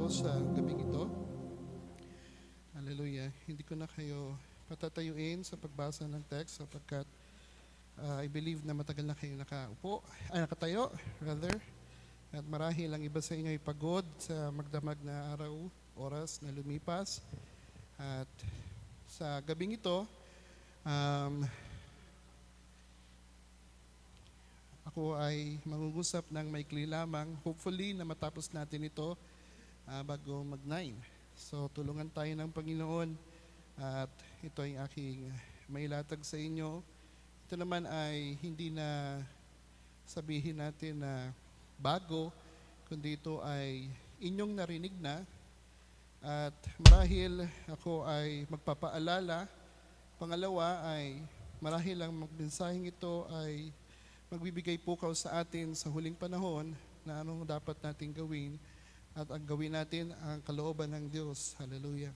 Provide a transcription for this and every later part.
po sa gabing ito. Hallelujah. Hindi ko na kayo patatayuin sa pagbasa ng text sapagkat I believe na matagal na kayo nakatayo, rather. At marahil ang iba sa inyo ay pagod sa magdamag na araw, oras na lumipas. At sa gabing ito, ako ay mangungusap ng maikli lamang. Hopefully na matapos natin ito bago mag-9. So tulungan tayo ng Panginoon at ito ay aking mailatag sa inyo. Ito naman ay hindi na sabihin natin na bago, kundi ito ay inyong narinig na. At marahil ako ay magpapaalala. Pangalawa ay marahil ang magbensaheng ito ay magbibigay pukaw sa atin sa huling panahon na anong dapat nating gawin at ang gawin natin ang kalooban ng Diyos. Hallelujah.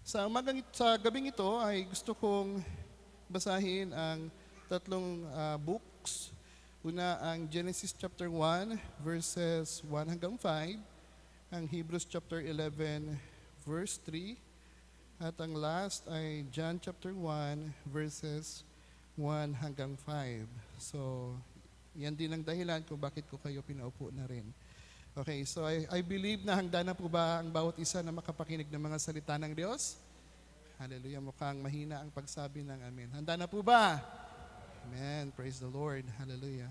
Sa gabing ito ay gusto kong basahin ang tatlong books. Una ang Genesis chapter 1 verses 1 hanggang 5, ang Hebrews chapter 11 verse 3, at ang last ay John chapter 1 verses 1 hanggang 5. So, yan din ang dahilan kung bakit ko kayo pinaupo na rin. Okay, so I believe na hangda na po ba ang bawat isa na makapakinig ng mga salita ng Diyos? Hallelujah, mukhang mahina ang pagsabi ng amen. Handa na po ba? Amen, praise the Lord, hallelujah.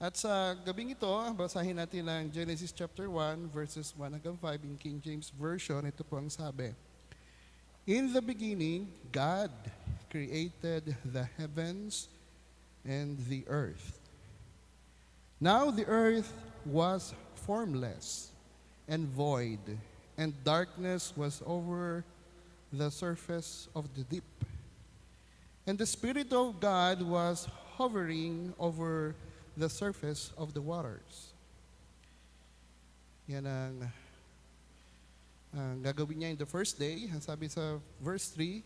At sa gabing ito, basahin natin ang Genesis chapter 1 verses 1 hanggang 5 in King James Version. Ito po ang sabi. In the beginning, God created the heavens and the earth. Now the earth was formless and void, and darkness was over the surface of the deep. And the Spirit of God was hovering over the surface of the waters. Yan ang gagawin niya in the first day. Ang sabi sa verse 3,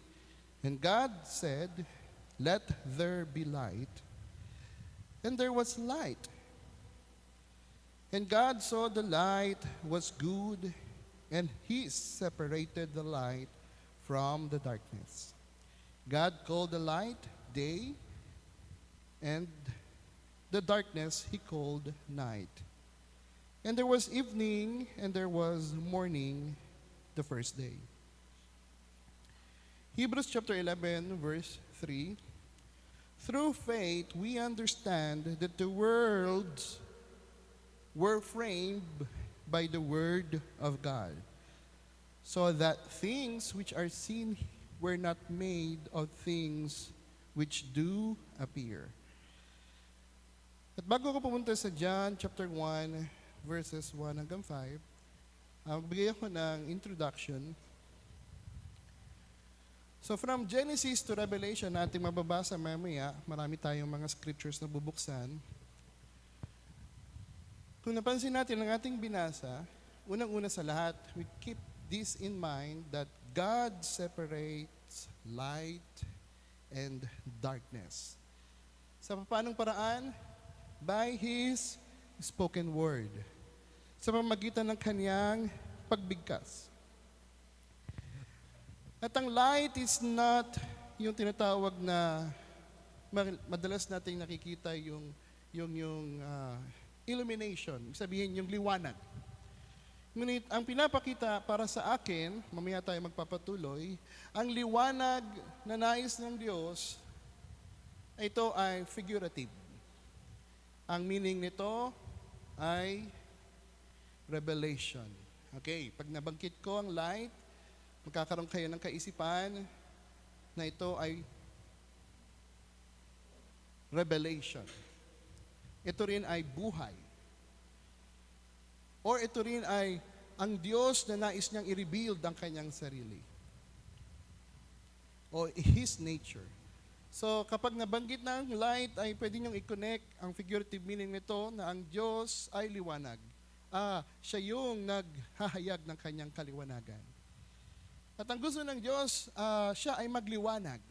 and God said, let there be light. And there was light. And God saw the light was good, and He separated the light from the darkness. God called the light day, and the darkness He called night. And there was evening, and there was morning the first day. Hebrews chapter 11, verse 3. Through faith, we understand that the worlds were framed by the word of God, so that things which are seen were not made of things which do appear. At bago ko pumunta sa John chapter 1, verses 1 hanggang 5, magbigay ako ng introduction. So from Genesis to Revelation, natin mababasa mamaya, marami tayong mga scriptures na bubuksan. Kung napansin natin ang ating binasa, unang-una sa lahat, we keep this in mind that God separates light and darkness. Sa paanong paraan? By His spoken word. Sa pamamagitan ng Kanyang pagbigkas. At ang light is not yung tinatawag na madalas nating nakikita yung illumination, sabihin yung liwanag. Ngunit ang pinapakita para sa akin, mamaya tayo magpapatuloy, ang liwanag na nais ng Diyos, ito ay figurative. Ang meaning nito ay revelation. Okay, pag nabanggit ko ang light, magkakaroon kayo ng kaisipan na ito ay revelation. Ito rin ay buhay. Or ito rin ay ang Diyos na nais niyang i-rebuild ang kanyang sarili. O His nature. So kapag nabanggit na ang light, ay pwede niyong i-connect ang figurative meaning nito na ang Diyos ay liwanag. Siya yung naghahayag ng kanyang kaliwanagan. At ang gusto ng Diyos, siya ay magliwanag.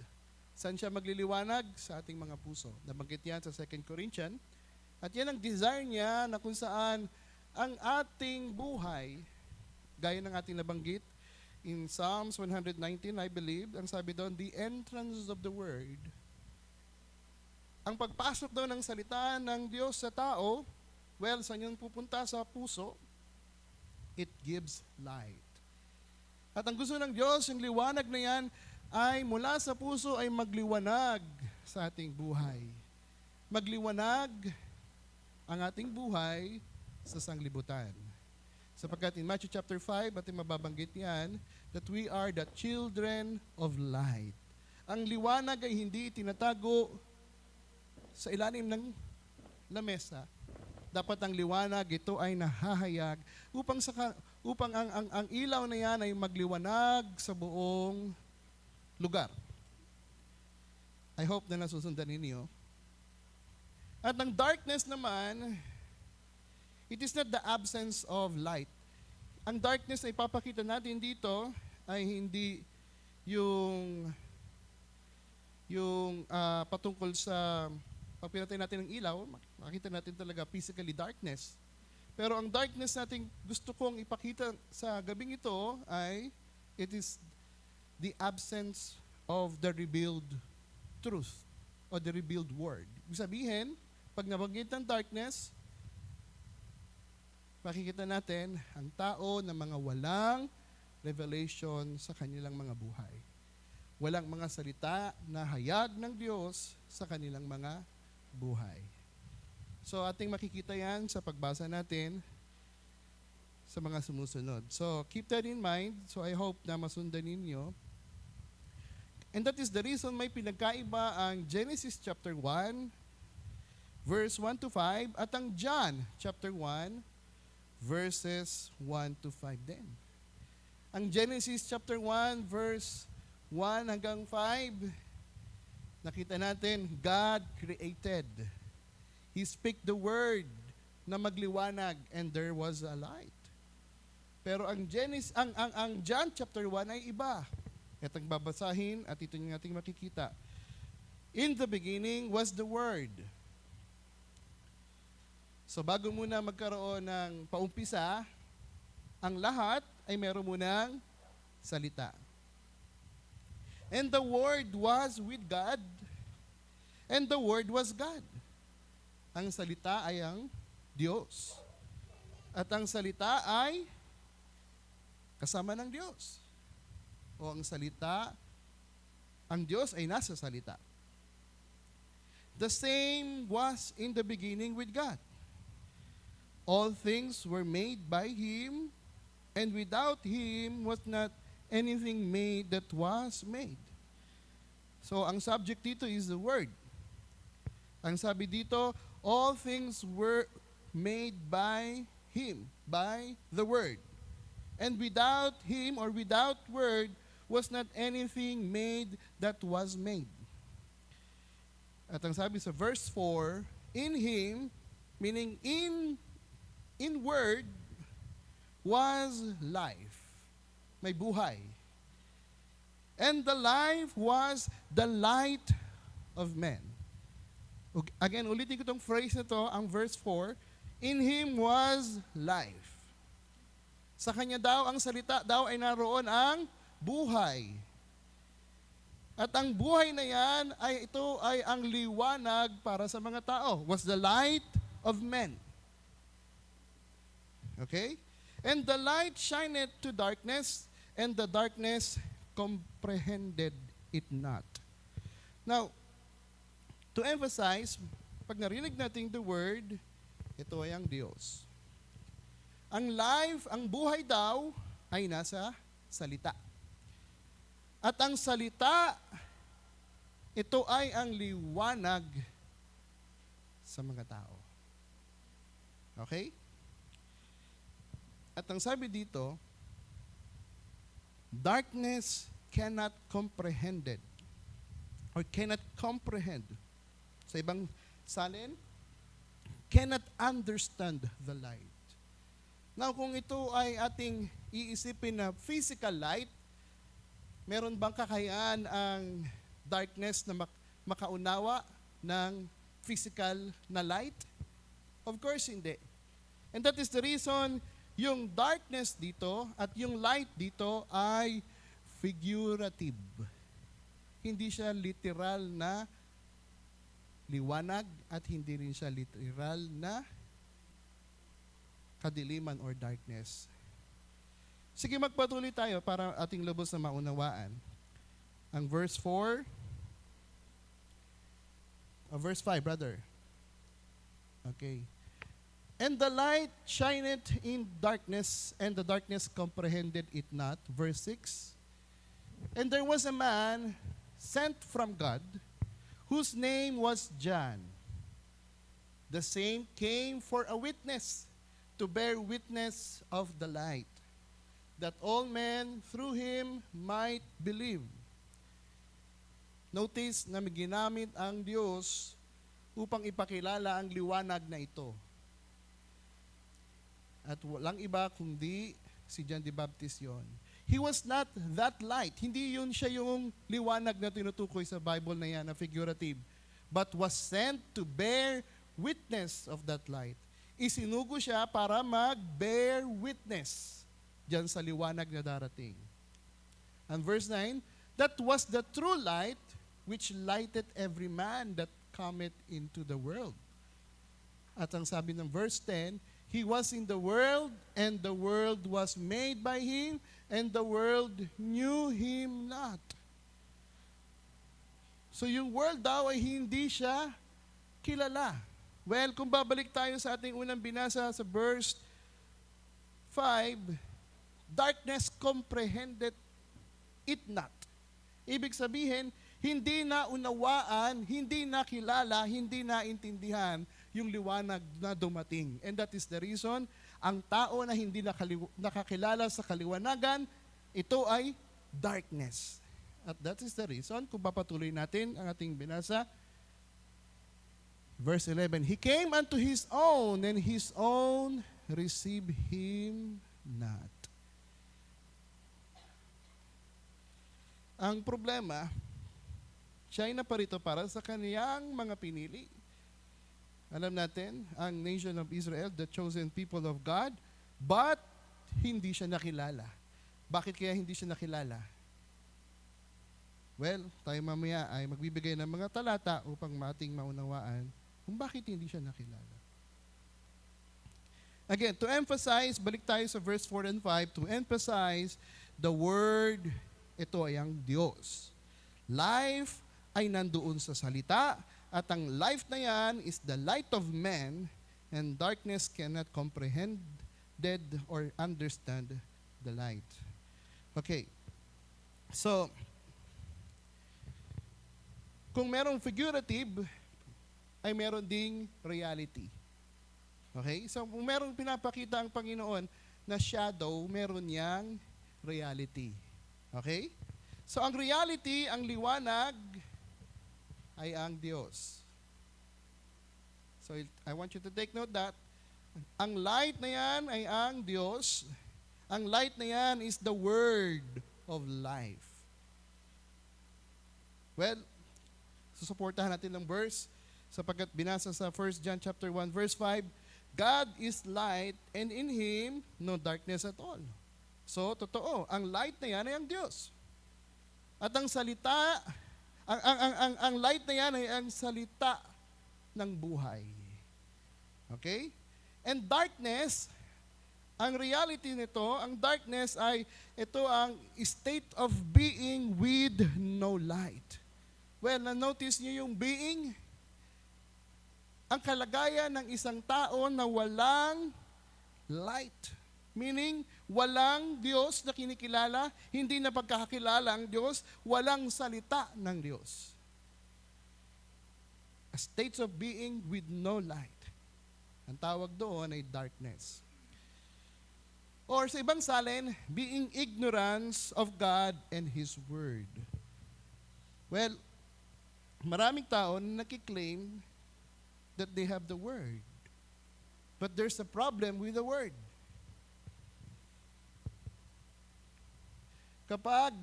Saan siya magliliwanag? Sa ating mga puso. Nabanggit yan sa 2 Corinthians. At yan ang desire niya na kung saan ang ating buhay gaya ng ating nabanggit in Psalms 119, I believe, ang sabi doon, the entrance of the word. Ang pagpasok daw ng salita ng Diyos sa tao, well, saan yun pupunta? Sa puso. It gives light. At ang gusto ng Diyos, yung liwanag na yan, ay mula sa puso ay magliwanag sa ating buhay. Magliwanag ang ating buhay sa sanglibutan. Sapagkat in Matthew chapter 5, ating mababanggit yan, that we are the children of light. Ang liwanag ay hindi tinatago sa ilalim ng lamesa. Dapat ang liwanag, ito ay nahahayag upang ang ilaw na yan ay magliwanag sa buong lugar. I hope na nasusundan ninyo. At ang darkness naman, it is not the absence of light. Ang darkness na ipapakita natin dito ay hindi yung patungkol sa pag pinatay natin ng ilaw, makita natin talaga physically darkness. Pero ang darkness natin gusto kong ipakita sa gabing ito ay it is the absence of the revealed truth or the revealed word. Ibig sabihin, pag nabanggit ng darkness, makikita natin ang tao na mga walang revelation sa kanilang mga buhay. Walang mga salita na hayag ng Diyos sa kanilang mga buhay. So ating makikita yan sa pagbasa natin sa mga sumusunod. So keep that in mind. So I hope na masundan ninyo. And that is the reason may pinagkaiba ang Genesis chapter 1, verse 1 to 5, at ang John chapter 1, verses 1 to 5 din. Ang Genesis chapter 1, verse 1 hanggang 5, nakita natin, God created. He speak the word na magliwanag and there was a light. Pero ang John chapter 1 ay iba. Itong babasahin at ito yung ating makikita. In the beginning was the word. So bago muna magkaroon ng paumpisa, ang lahat ay meron munang salita. And the Word was with God, and the Word was God. Ang salita ay ang Diyos. At ang salita ay kasama ng Diyos. O ang salita, ang Diyos ay nasa salita. The same was in the beginning with God. All things were made by Him, and without Him was not anything made that was made. So, ang subject dito is the Word. Ang sabi dito, all things were made by Him, by the Word. And without Him or without Word was not anything made that was made. At ang sabi sa verse 4, in Him, meaning in Word, was life. May buhay. And the life was the light of men. Again, ulitin ko itong phrase na to, ang verse 4. In Him was life. Sa Kanya daw, ang salita daw ay naroon ang buhay. At ang buhay na yan, ito ay ang liwanag para sa mga tao. Was the light of men. Okay? And the light shineth to darkness, and the darkness comprehended it not. Now, to emphasize, pag narinig natin the word, ito ay ang Diyos. Ang life, ang buhay daw, ay nasa salita. At ang salita, ito ay ang liwanag sa mga tao. Okay? At ang sabi dito, darkness cannot comprehend or cannot comprehend. Sa ibang salin, cannot understand the light. Now, kung ito ay ating iisipin na physical light, meron bang kakayaan ang darkness na makaunawa ng physical na light? Of course, hindi. And that is the reason yung darkness dito at yung light dito ay figurative. Hindi siya literal na liwanag at hindi rin siya literal na kadiliman or darkness. Sige, magpatuloy tayo para ating lubos na maunawaan. Ang verse 4, verse 5, brother. Okay. And the light shineth in darkness, and the darkness comprehended it not. Verse 6. And there was a man sent from God, whose name was John. The same came for a witness, to bear witness of the light, that all men through him might believe. Notice na may ginamit ang Diyos upang ipakilala ang liwanag na ito. At walang iba kundi si John the Baptist yon. He was not that light. Hindi yun siya yung liwanag na tinutukoy sa Bible na yan, na figurative. But was sent to bear witness of that light. Isinugo siya para mag-bear witness dyan sa liwanag na darating. And verse 9, that was the true light which lighted every man that cometh into the world. At ang sabi ng verse 10, He was in the world, and the world was made by Him, and the world knew Him not. So yung world daw ay hindi siya kilala. Well, kung babalik tayo sa ating unang binasa sa verse 5, darkness comprehended it not. Ibig sabihin, hindi na unawaan, hindi na kilala, hindi na intindihan yung liwanag na dumating. And that is the reason, ang tao na hindi nakakilala sa kaliwanagan, ito ay darkness. At that is the reason, kung papatuloy natin ang ating binasa, verse 11, He came unto His own, and His own received Him not. Ang problema, siya ay naparito para sa kaniyang mga pinili. Alam natin, ang nation of Israel, the chosen people of God, but hindi siya nakilala. Bakit kaya hindi siya nakilala? Well, tayo mamaya ay magbibigay ng mga talata upang mating maunawaan kung bakit hindi siya nakilala. Again, to emphasize, balik tayo sa verse 4 and 5, to emphasize the word, ito ay ang Diyos. Life ay nandoon sa salita, at ang life na yan is the light of man, and darkness cannot comprehend or understand the light. Okay. So, kung merong figurative, ay meron ding reality. Okay? So, kung merong pinapakita ang Panginoon na shadow, meron niyang reality. Okay? So, ang reality, ang liwanag, ay ang Diyos. So, I want you to take note that ang light na yan ay ang Diyos. Ang light na yan is the word of life. Well, susuportahan natin ng verse sapagkat binasa sa 1 John chapter 1 verse 5, God is light and in Him no darkness at all. So, totoo, ang light na yan ay ang Diyos. At ang salita, ang light na yan ay ang salita ng buhay. Okay? And darkness, ang reality nito, ang darkness ay ito ang state of being with no light. Well, na-notice niyo yung being, ang kalagayan ng isang tao na walang light. Meaning, walang Diyos na kinikilala, hindi na pagkakakilala ang Diyos, walang salita ng Diyos. A state of being with no light. Ang tawag doon ay darkness. Or sa ibang salin, being ignorance of God and His Word. Well, maraming tao na nakiklaim that they have the Word. But there's a problem with the Word. Kapag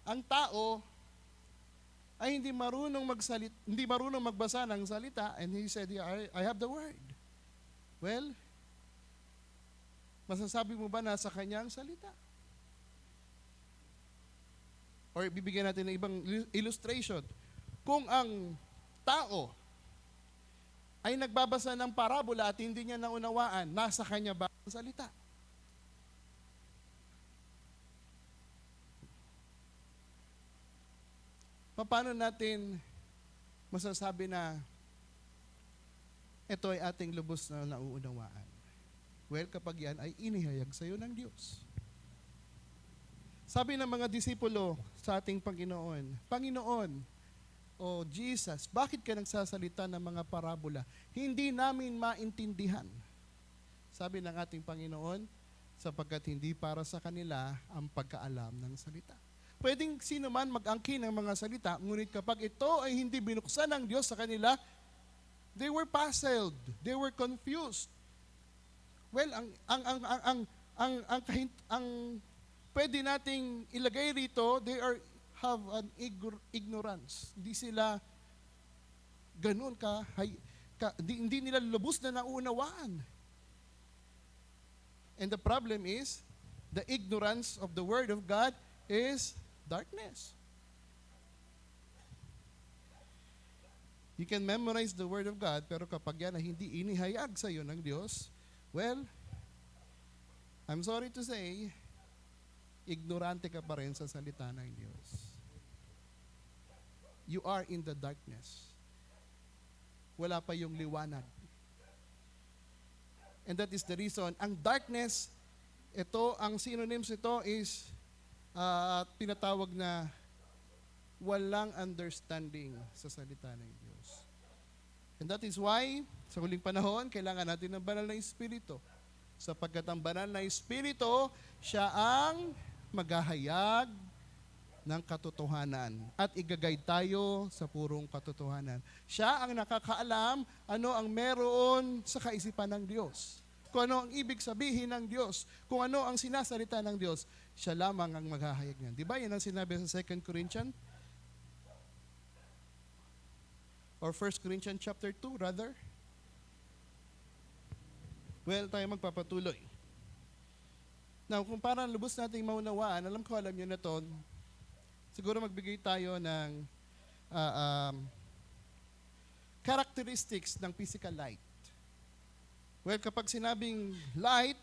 ang tao ay hindi marunong magbasa ng salita, and he said, I have the word. Well, Masasabi mo ba na sa kanyang salita? Or bibigyan natin ng ibang illustration. Kung ang tao ay nagbabasa ng parabola at hindi niya naunawaan, nasa kanya ba ang salita? Paano natin masasabi na ito ay ating lubos na nauunawaan? Well, kapag yan ay inihayag sa iyo ng Diyos. Sabi ng mga disipulo sa ating Panginoon, Panginoon, o Jesus, bakit ka nagsasalita ng mga parabola? Hindi namin maintindihan. Sabi ng ating Panginoon, sapagkat hindi para sa kanila ang pagkaalam ng salita. Pwedeng sino man mag-angkin ng mga salita, ngunit kapag ito ay hindi binuksan ng Diyos sa kanila, they were puzzled, they were confused. Well, ang pwede nating ilagay rito, they have an ignorance. Hindi sila ganun hindi nila lubos na naunawaan. And the problem is, the ignorance of the Word of God is darkness. You can memorize the Word of God, pero kapag yan ay hindi inihayag sa iyo ng Diyos, well, I'm sorry to say, ignorante ka pa rin sa salita ng Diyos. You are in the darkness. Wala pa yung liwanag. And that is the reason. Ang darkness, ang synonyms ito is pinatawag na walang understanding sa salita ng Diyos. And that is why, sa huling panahon, kailangan natin ng banal na Espiritu. Sapagkat ang banal na Espiritu, siya ang maghahayag ng katotohanan at igagay tayo sa purong katotohanan. Siya ang nakakaalam ano ang meron sa kaisipan ng Diyos. Kung ano ang ibig sabihin ng Diyos, kung ano ang sinasalita ng Diyos, siya lamang ang maghahayag niyan. Di ba yan ang sinabi sa 2 Corinthians? Or 1 Corinthians chapter 2 rather? Well, tayo magpapatuloy. Now, kung parang lubos nating maunawaan, alam nyo na to, siguro magbigay tayo ng characteristics ng physical light. Well, kapag sinabing light,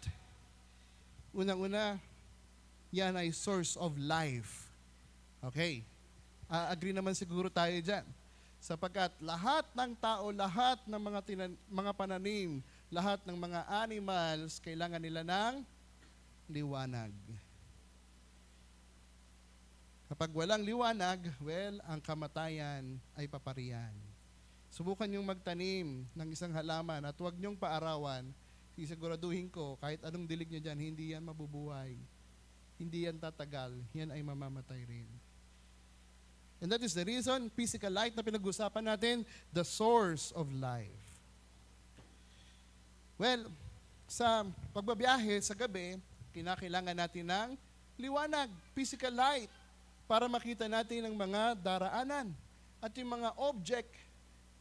unang-una, yan ay source of life. Okay. Agree naman siguro tayo dyan. Sapagkat lahat ng tao, lahat ng mga pananim, lahat ng mga animals, kailangan nila ng liwanag. Kapag walang liwanag, well, ang kamatayan ay papariyan. Subukan niyong magtanim ng isang halaman at huwag niyong paarawan. Sisiguraduhin ko, kahit anong dilig niyo dyan, hindi yan mabubuhay. Hindi yan tatagal. Yan ay mamamatay rin. And that is the reason, physical light na pinag-usapan natin, the source of life. Well, sa pagbabiyahe sa gabi, kinakailangan natin ng liwanag, physical light, para makita natin ang mga daraanan at yung mga object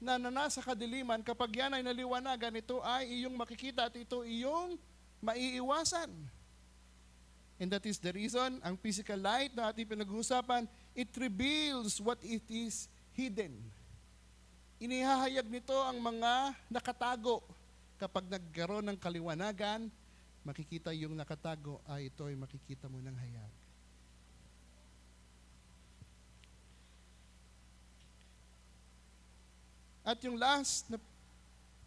na nasa kadiliman, kapag yan ay naliwanagan, ito ay iyong makikita at ito iyong maiiwasan. And that is the reason, ang physical light na ating pinag-uusapan, it reveals what it is hidden. Inihahayag nito ang mga nakatago. Kapag nagkaroon ng kaliwanagan, makikita yung nakatago, ito ay makikita mo ng hayag. At yung last na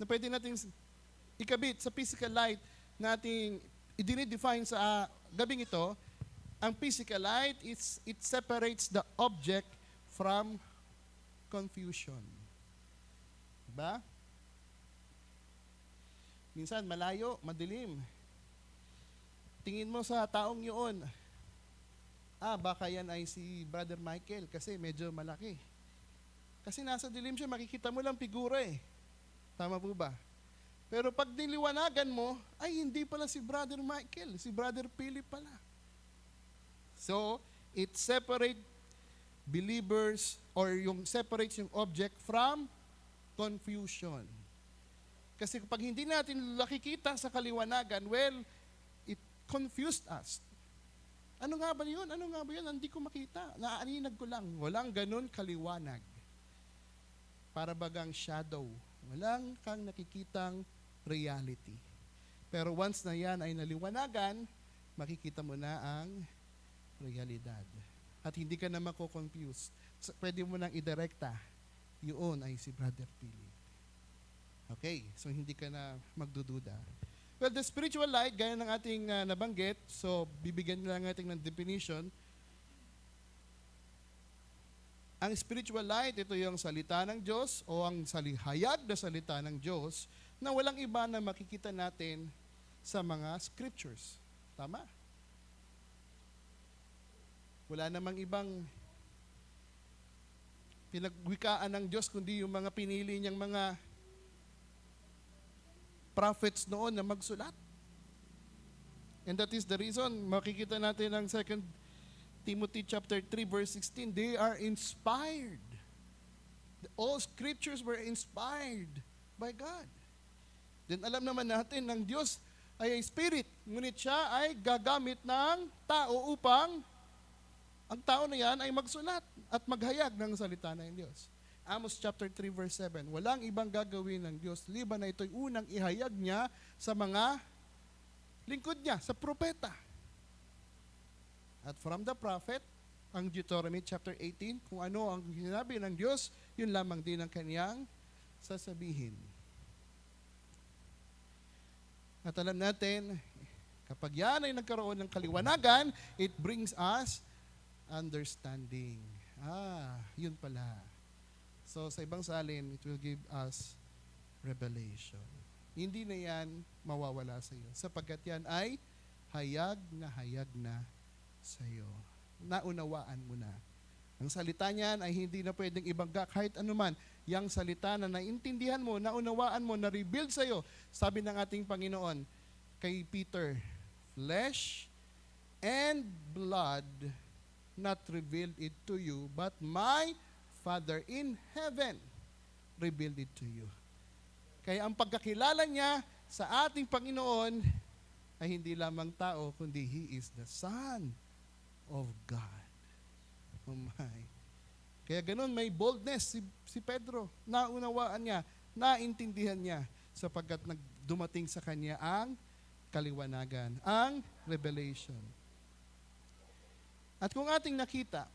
pwede natin ikabit sa physical light na ating i-define sa gabing ito, ang physical light, it separates the object from confusion. Diba? Minsan malayo, madilim. Tingin mo sa taong yun, baka yan ay si Brother Michael kasi medyo malaki. Kasi nasa dilim siya, makikita mo lang figura eh. Tama po ba? Pero pag niliwanagan mo, ay hindi pala si Brother Michael, si Brother Philip pala. So, it separates believers or separates yung object from confusion. Kasi kapag hindi natin nakikita sa kaliwanagan, well, confused us. Ano nga ba yun? Ano nga ba yun? Hindi ko makita. Naaninag ko lang. Walang ganun kaliwanag. Para bagang shadow. Walang kang nakikitang reality. Pero once na yan ay naliwanagan, makikita mo na ang realidad. At hindi ka na mako-confuse. Pwede mo nang idirekta. Yun ay si Brother Philip. Okay, so hindi ka na magdududa. Well, the spiritual light, gaya ng ating nabanggit, so bibigyan lang natin ng definition. Ang spiritual light, ito yung salita ng Diyos o ang hayag na salita ng Diyos na walang iba na makikita natin sa mga scriptures. Tama? Wala namang ibang pinagwikaan ng Diyos kundi yung mga pinili niyang mga prophets noon na magsulat. And that is the reason, makikita natin ang 2 Timothy chapter 3 verse 16, they are inspired. All scriptures were inspired by God. Then alam naman natin ng Diyos ay spirit, ngunit siya ay gagamit ng tao upang ang tao na yan ay magsulat at maghayag ng salita ng Diyos. Amos chapter 3 verse 7, walang ibang gagawin ng Diyos liban na ito'y unang ihayag niya sa mga lingkod niya, sa propeta. At from the prophet, ang Deuteronomy chapter 18, kung ano ang sinabi ng Diyos, yun lamang din ang kaniyang sasabihin. At alam natin, kapag yan ay nagkaroon ng kaliwanagan, it brings us understanding. Yun pala. So sa ibang salin, it will give us revelation. Hindi na yan mawawala sa iyo, sapagkat yan ay hayag na sa iyo. Naunawaan mo na. Ang salita niyan ay hindi na pwedeng ibangga kahit anuman. Yang salita na naintindihan mo, naunawaan mo, na-revealed sa iyo. Sabi ng ating Panginoon kay Peter, flesh and blood not revealed it to you, but my Father in heaven revealed it to you. Kaya ang pagkakilala niya sa ating Panginoon ay hindi lamang tao, kundi He is the Son of God. Oh my. Kaya ganun, may boldness si Pedro. Naunawaan niya, naintindihan niya, sapagkat dumating sa kanya ang kaliwanagan, ang revelation. At kung ating nakita,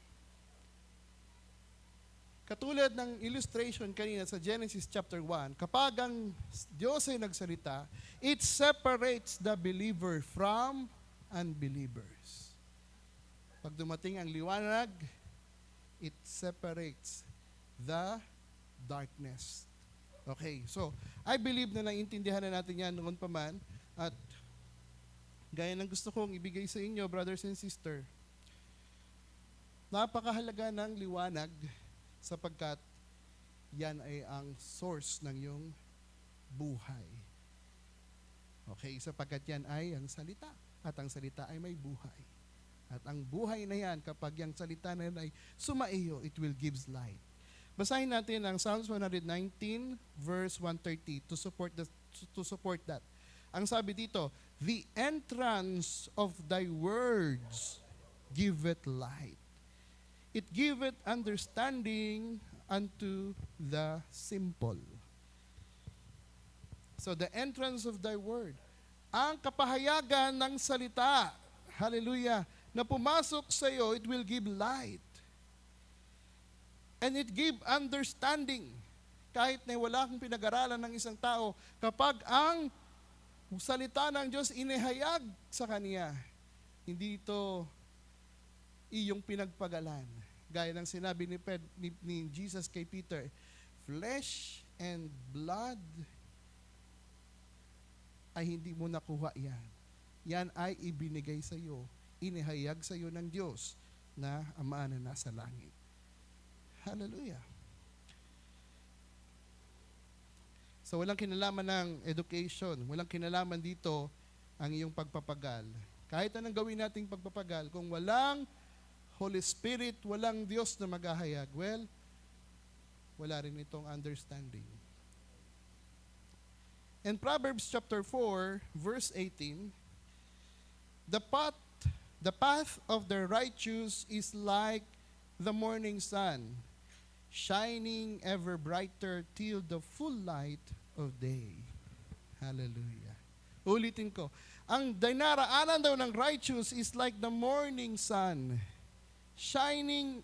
katulad ng illustration kanina sa Genesis chapter 1, kapag ang Diyos ay nagsalita, it separates the believer from unbelievers. Pag dumating ang liwanag, it separates the darkness. Okay, so I believe na naintindihan na natin yan noon pa man, at gaya ng gusto kong ibigay sa inyo, brothers and sisters, napakahalaga ng liwanag sapagkat yan ay ang source ng iyong buhay. Okay, sapagkat yan ay ang salita. At ang salita ay may buhay. At ang buhay na yan, kapag yung salita na yan ay sumaiyo, it will gives light. Basahin natin ang Psalms 119 verse 130 to support that. Ang sabi dito, the entrance of thy words giveth light. It giveth understanding unto the simple. So the entrance of thy word, ang kapahayagan ng salita, hallelujah, na pumasok sa iyo, it will give light. And it give understanding. Kahit na wala kang pinag-aralan ng isang tao, kapag ang salita ng Diyos inihayag sa kanya, hindi ito iyong pinagpagalan. Gaya ng sinabi ni Jesus kay Peter, flesh and blood ay hindi mo nakuha yan. Yan ay ibinigay sa iyo, inihayag sa iyo ng Diyos na Ama na nasa langit. Hallelujah. So walang kinalaman ng education, walang kinalaman dito ang iyong pagpapagal. Kahit anong gawin nating pagpapagal, kung walang Holy Spirit, walang Diyos na maghahayag, well, wala rin itong understanding. In Proverbs chapter 4, verse 18, The path, the path of the righteous is like the morning sun, shining ever brighter till the full light of day. Hallelujah. Ulitin ko. Ang dinaraanan daw ng righteous is like the morning sun, shining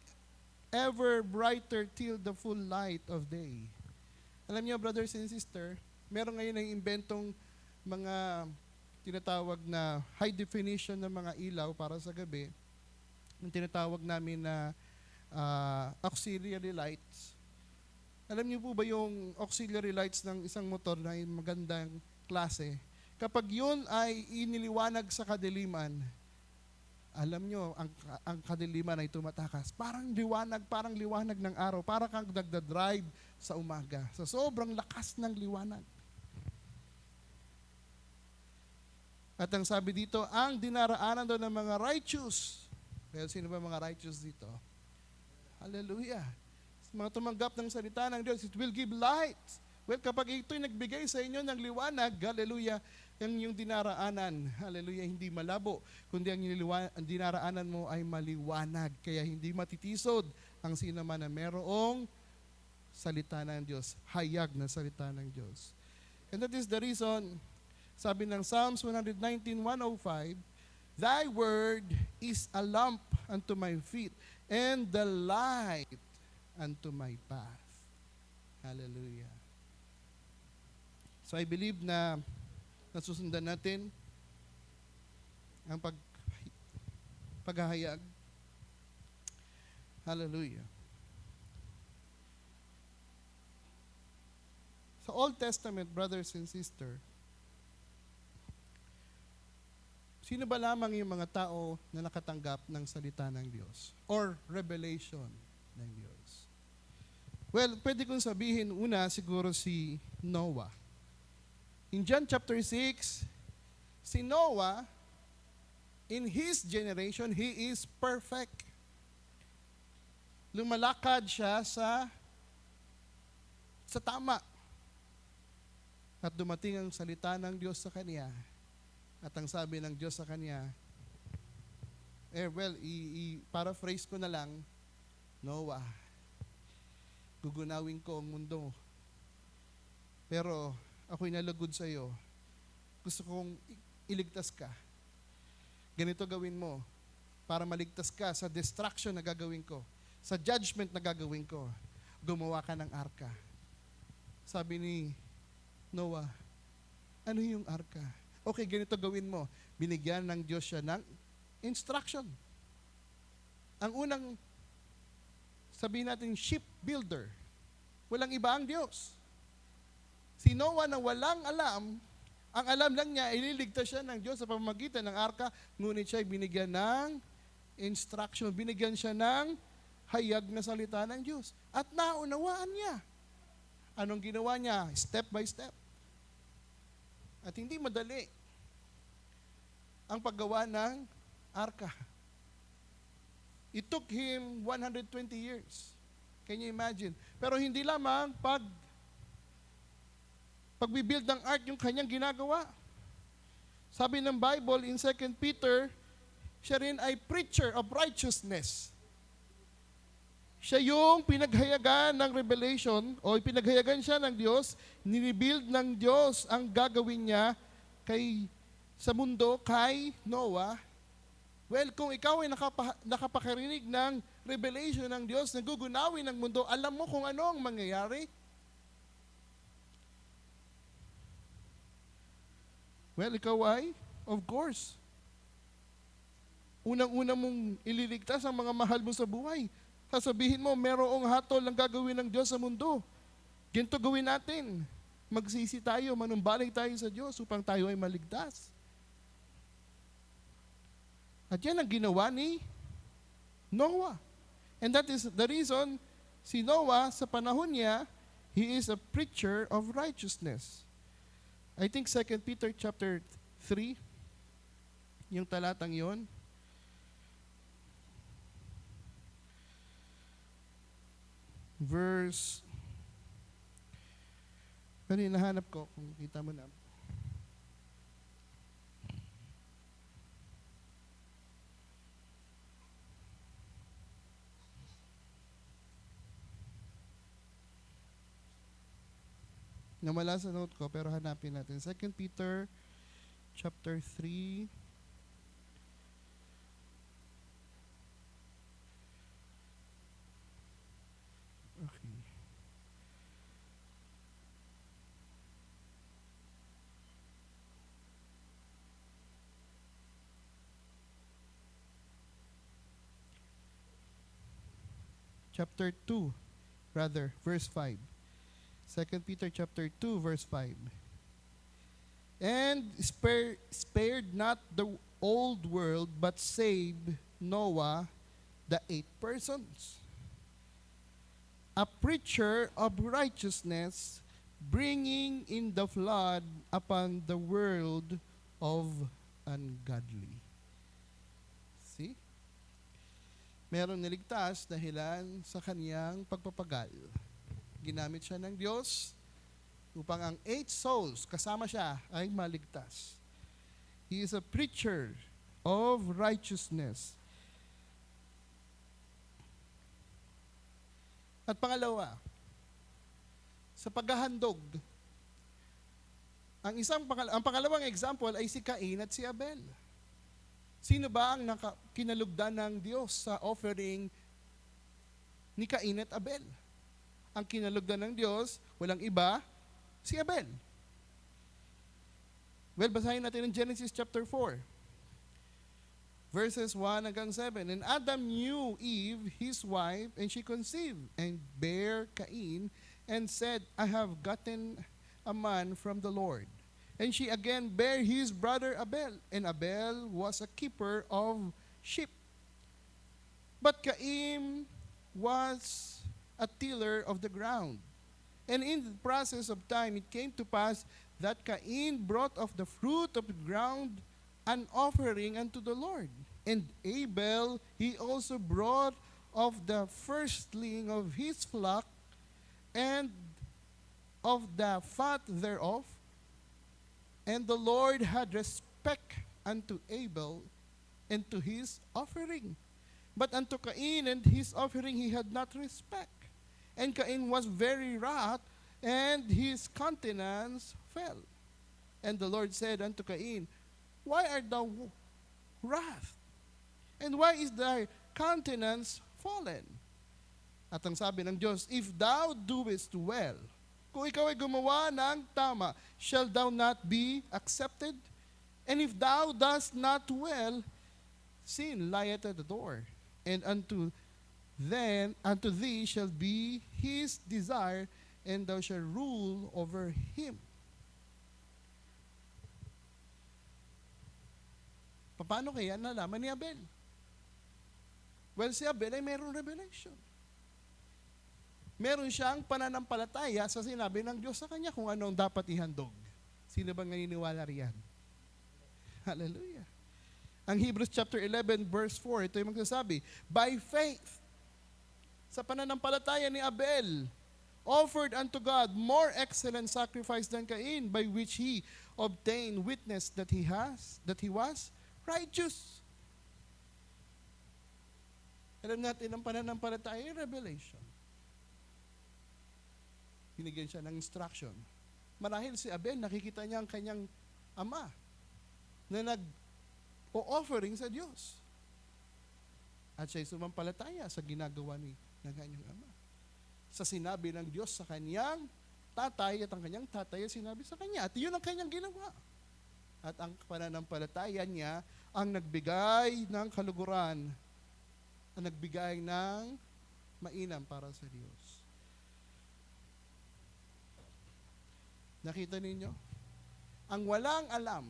ever brighter till the full light of day. Alam niyo, brothers and sisters, meron ngayon ng inventong mga tinatawag na high definition ng mga ilaw para sa gabi. Yung tinatawag namin na auxiliary lights. Alam niyo po ba yung auxiliary lights ng isang motor na magandang klase? Kapag yun ay iniliwanag sa kadiliman, alam nyo, ang kadiliman ay tumatakas. Parang liwanag ng araw. Parang kang nagdadrive sa umaga. Sa sobrang lakas ng liwanag. At ang sabi dito, ang dinaraanan daw ng mga righteous. Well, sino ba mga righteous dito? Hallelujah. Mga tumanggap ng salita ng Diyos, it will give light. Well, kapag ito'y nagbigay sa inyo ng liwanag, hallelujah, yung dinaraanan, hallelujah, hindi malabo, kundi ang dinaraanan mo ay maliwanag. Kaya hindi matitisod ang sino man na merong salita ng Diyos, hayag na salita ng Diyos. And that is the reason, sabi ng Psalms 119:105, Thy word is a lamp unto my feet, and the light unto my path. Hallelujah. So I believe na nasusundan natin ang paghahayag. Hallelujah. Sa Old Testament, brothers and sisters, sino ba lamang yung mga tao na nakatanggap ng salita ng Diyos or revelation ng Diyos? Well, pwede kong sabihin una siguro si Noah. In John chapter 6, si Noah, in his generation, he is perfect. Lumalakad siya sa tama. At dumating ang salita ng Diyos sa kanya. At ang sabi ng Diyos sa kanya, i-paraphrase ko na lang, Noah, gugunawin ko ang mundo. Pero ako'y nalugod sa iyo. Gusto kong iligtas ka. Ganito gawin mo para maligtas ka sa destruction na gagawin ko, sa judgment na gagawin ko. Gumawa ka ng arka. Sabi ni Noah, ano yung arka? Okay, ganito gawin mo. Binigyan ng Diyos siya ng instruction. Ang unang, sabihin natin, shipbuilder. Walang iba ang Diyos. Si Noah na walang alam, ang alam lang niya, ililigtas siya ng Diyos sa pamamagitan ng arka, ngunit siya ay binigyan ng instruction, binigyan siya ng hayag na salita ng Diyos. At naunawaan niya. Anong ginawa niya? Step by step. At hindi madali ang paggawa ng arka. It took him 120 years. Can you imagine? Pero hindi lamang pagbibuild ng ark yung kanyang ginagawa. Sabi ng Bible in 2 Peter, siya rin ay preacher of righteousness. Siya yung pinaghayagan ng revelation o pinaghayagan siya ng Diyos, ninibuild ng Diyos ang gagawin niya sa mundo kay Noah. Well, kung ikaw ay nakapakarinig ng revelation ng Diyos na gugunawin ng mundo, alam mo kung ano ang mangyayari? Well, ikaw ay, of course, unang-una mong ililigtas ang mga mahal mo sa buhay. Sasabihin mo, merong hatol ang gagawin ng Diyos sa mundo. Ganito gawin natin. Magsisi tayo, manumbalik tayo sa Diyos upang tayo ay maligtas. At yan ang ginawa ni Noah. And that is the reason si Noah, sa panahon niya, he is a preacher of righteousness. I think 2 Peter chapter 3, yung talatang yon. Verse, pero hinahanap ko, kung kita mo na. Nawala sa note ko, pero hanapin natin. 2 Peter chapter 3. Okay. Chapter 2, verse 5. 2 Peter chapter 2, verse 5. And spared not the old world, but saved Noah, the 8 persons, a preacher of righteousness, bringing in the flood upon the world of ungodly. See? Meron niligtas dahilan sa kaniyang pagpapagal. Ginamit siya ng Diyos upang ang 8 souls, kasama siya, ay maligtas. He is a preacher of righteousness. At pangalawa, sa paghahandog, ang pangalawang example ay si Cain at si Abel. Sino ba ang kinalugdan ng Diyos sa offering ni Cain at Abel? Ang kinalugdan ng Diyos, walang iba, si Abel. Well, basahin natin in Genesis chapter 4. Verses 1 hanggang 7. And Adam knew Eve, his wife, and she conceived, and bare Cain, and said, I have gotten a man from the Lord. And she again bare his brother Abel, and Abel was a keeper of sheep. But Cain was a tiller of the ground. And in the process of time, it came to pass that Cain brought of the fruit of the ground an offering unto the Lord. And Abel, he also brought of the firstling of his flock and of the fat thereof. And the Lord had respect unto Abel and to his offering. But unto Cain and his offering he had not respect. And Cain was very wroth, and his countenance fell. And the Lord said unto Cain, Why art thou wrath? And why is thy countenance fallen? At ang sabi ng Diyos, If thou doest well, kung ikaw ay gumawa ng tama, shall thou not be accepted? And if thou dost not well, sin lieth at the door, and unto thee shall be his desire, and thou shalt rule over him. Paano kaya nalaman ni Abel? Well, si Abel ay mayroong revelation. Meron siyang pananampalataya sa sinabi ng Diyos sa kanya kung anong dapat ihandog. Sino bang naniniwala riyan? Hallelujah. Ang Hebrews chapter 11 verse 4, ito yung magsasabi, By faith, sa pananampalataya ni Abel, offered unto God more excellent sacrifice than Cain, by which he obtained witness that he was righteous. Alam natin ang pananampalataya ay revelation. Binigyan siya ng instruction. Marahil si Abel, nakikita niya ang kanyang ama na nag-o-offering sa Diyos. At siya'y sumampalataya sa ginagawa ng kanyang ama. Sa sinabi ng Diyos sa kanyang tatay at ang kanyang tatay ay sinabi sa kanya. At yun ang kanyang ginawa. At ang pananampalataya niya ang nagbigay ng kaluguran, ang nagbigay ng mainam para sa Diyos. Nakita ninyo? Ang walang alam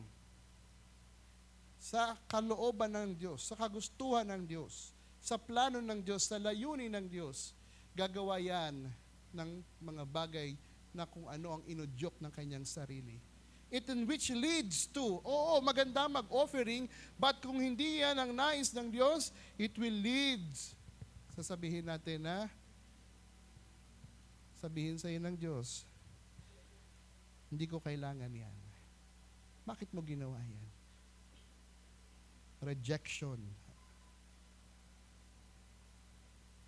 sa kalooban ng Diyos, sa kagustuhan ng Diyos, sa plano ng Diyos, sa layunin ng Diyos, gagawa yan ng mga bagay na kung ano ang inudyok ng kanyang sarili. It in which leads to, maganda mag-offering, but kung hindi yan ang nais ng Diyos, it will lead, sasabihin natin na, sabihin sa iyo ng Diyos, hindi ko kailangan yan. Bakit mo ginawa yan? Rejection.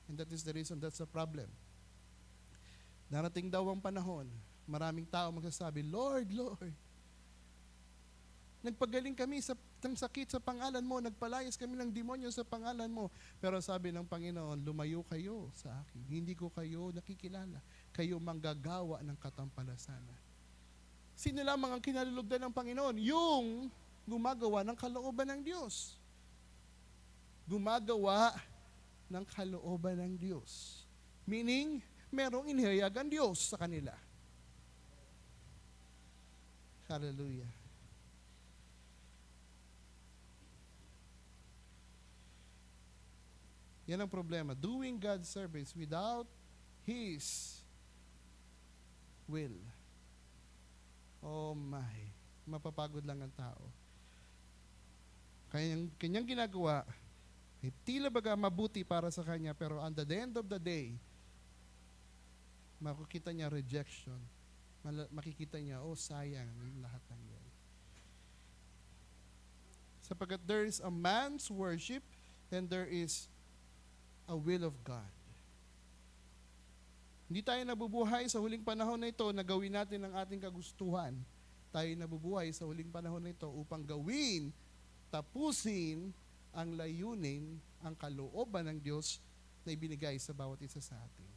And that is the reason, that's the problem. Darating daw ang panahon, Maraming tao magsasabi, Lord, Lord, nagpagaling kami ng sakit sa pangalan mo, nagpalayas kami ng demonyo sa pangalan mo. Pero sabi ng Panginoon, lumayo kayo sa akin. Hindi ko kayo nakikilala. Kayo manggagawa ng katampalasanan. Sino lamang ang kinalulugdan ng Panginoon? Yung gumagawa ng kalooban ng Diyos. Gumagawa ng kalooban ng Diyos. Meaning, merong inihayag ang Diyos sa kanila. Hallelujah. Yan ang problema. Doing God's service without His will. Oh my. Mapapagod lang ang tao. Kanyang ginagawa, tila baga mabuti para sa kanya, pero on the end of the day, makikita niya rejection. Makikita niya, oh sayang lahat ng yan. Sapagkat there is a man's worship and there is a will of God. Hindi tayo nabubuhay sa huling panahon na ito na gawin natin ang ating kagustuhan. Tayo nabubuhay sa huling panahon na ito upang gawin, tapusin ang layunin, ang kalooban ng Diyos na ibinigay sa bawat isa sa atin.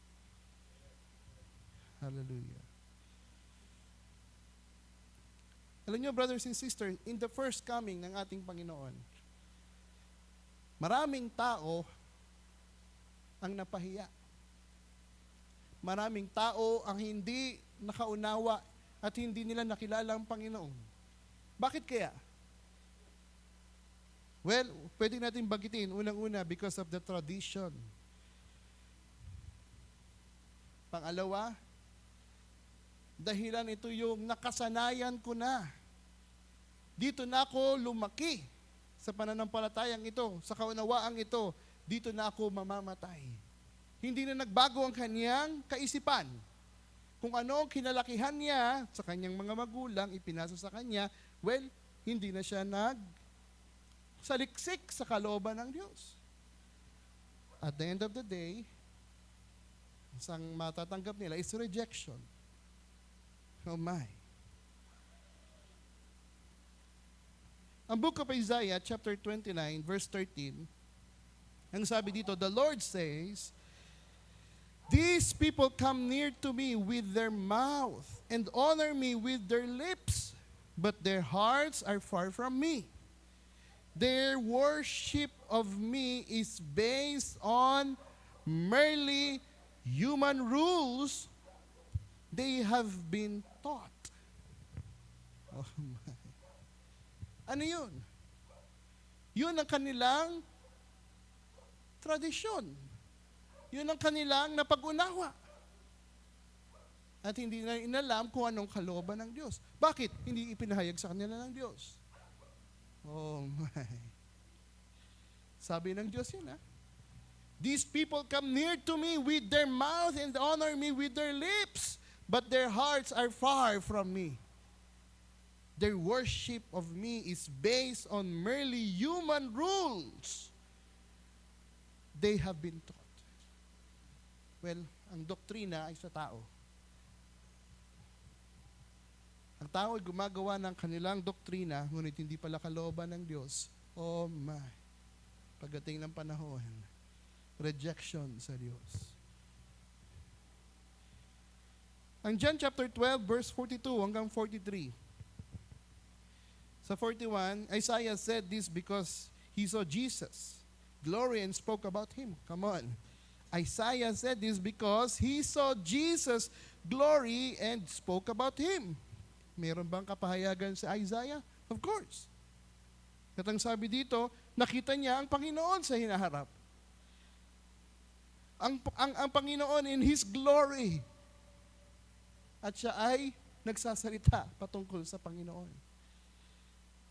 Hallelujah. Alam niyo, brothers and sisters, in the first coming ng ating Panginoon, maraming tao ang napahiya. Maraming tao ang hindi nakaunawa at hindi nila nakilala ang Panginoon. Bakit kaya? Well, pwede natin bagitin, unang-una, because of the tradition. Pangalawa, dahilan ito yung nakasanayan ko na. Dito na ako lumaki sa pananampalatayang ito, sa kaunawaang ito. Dito na ako mamamatay. Hindi na nagbago ang kanyang kaisipan. Kung ano ang kinalakihan niya sa kanyang mga magulang, ipinasa sa kanya, well, hindi na siya saliksik sa kalooban ng Diyos. At the end of the day, isang matatanggap nila is rejection. Oh my. Ang book of Isaiah, chapter 29, verse 13, ang sabi dito, the Lord says, these people come near to me with their mouth and honor me with their lips, but their hearts are far from me. Their worship of me is based on merely human rules they have been taught. Oh my. Ano yun? Yun ang kanilang tradisyon. Yun ang kanilang napag-unawa. At hindi na inalam kung anong kalooban ng Diyos. Bakit? Hindi ipinahayag sa kanila ng Diyos. Oh my. Sabi ng Diyos yun, ha? These people come near to me with their mouth and honor me with their lips, but their hearts are far from me. Their worship of me is based on merely human rules they have been taught. Well, ang doktrina ay sa tao. Ang tao ay gumagawa ng kanilang doktrina, ngunit hindi pala kalooban ng Diyos. Oh my. Pagdating ng panahon, rejection sa Diyos. Ang John chapter 12, verse 42 hanggang 43. Sa 41, Isaiah said this because he saw Jesus' glory and spoke about him. Come on. Isaiah said this because he saw Jesus' glory and spoke about him. Meron bang kapahayagan sa Isaiah? Of course. At ang sabi dito, nakita niya ang Panginoon sa hinaharap. Ang Panginoon in His glory. At siya ay nagsasalita patungkol sa Panginoon.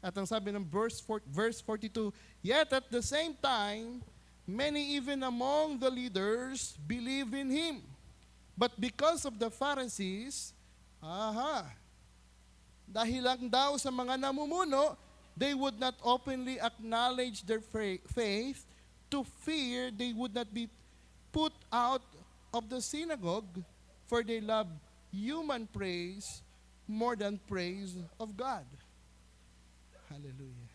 At ang sabi ng verse 42, yet at the same time, many even among the leaders believe in Him. But because of the Pharisees, dahil lang daw sa mga namumuno, they would not openly acknowledge their faith to fear they would not be put out of the synagogue, for they love human praise more than praise of God. Hallelujah.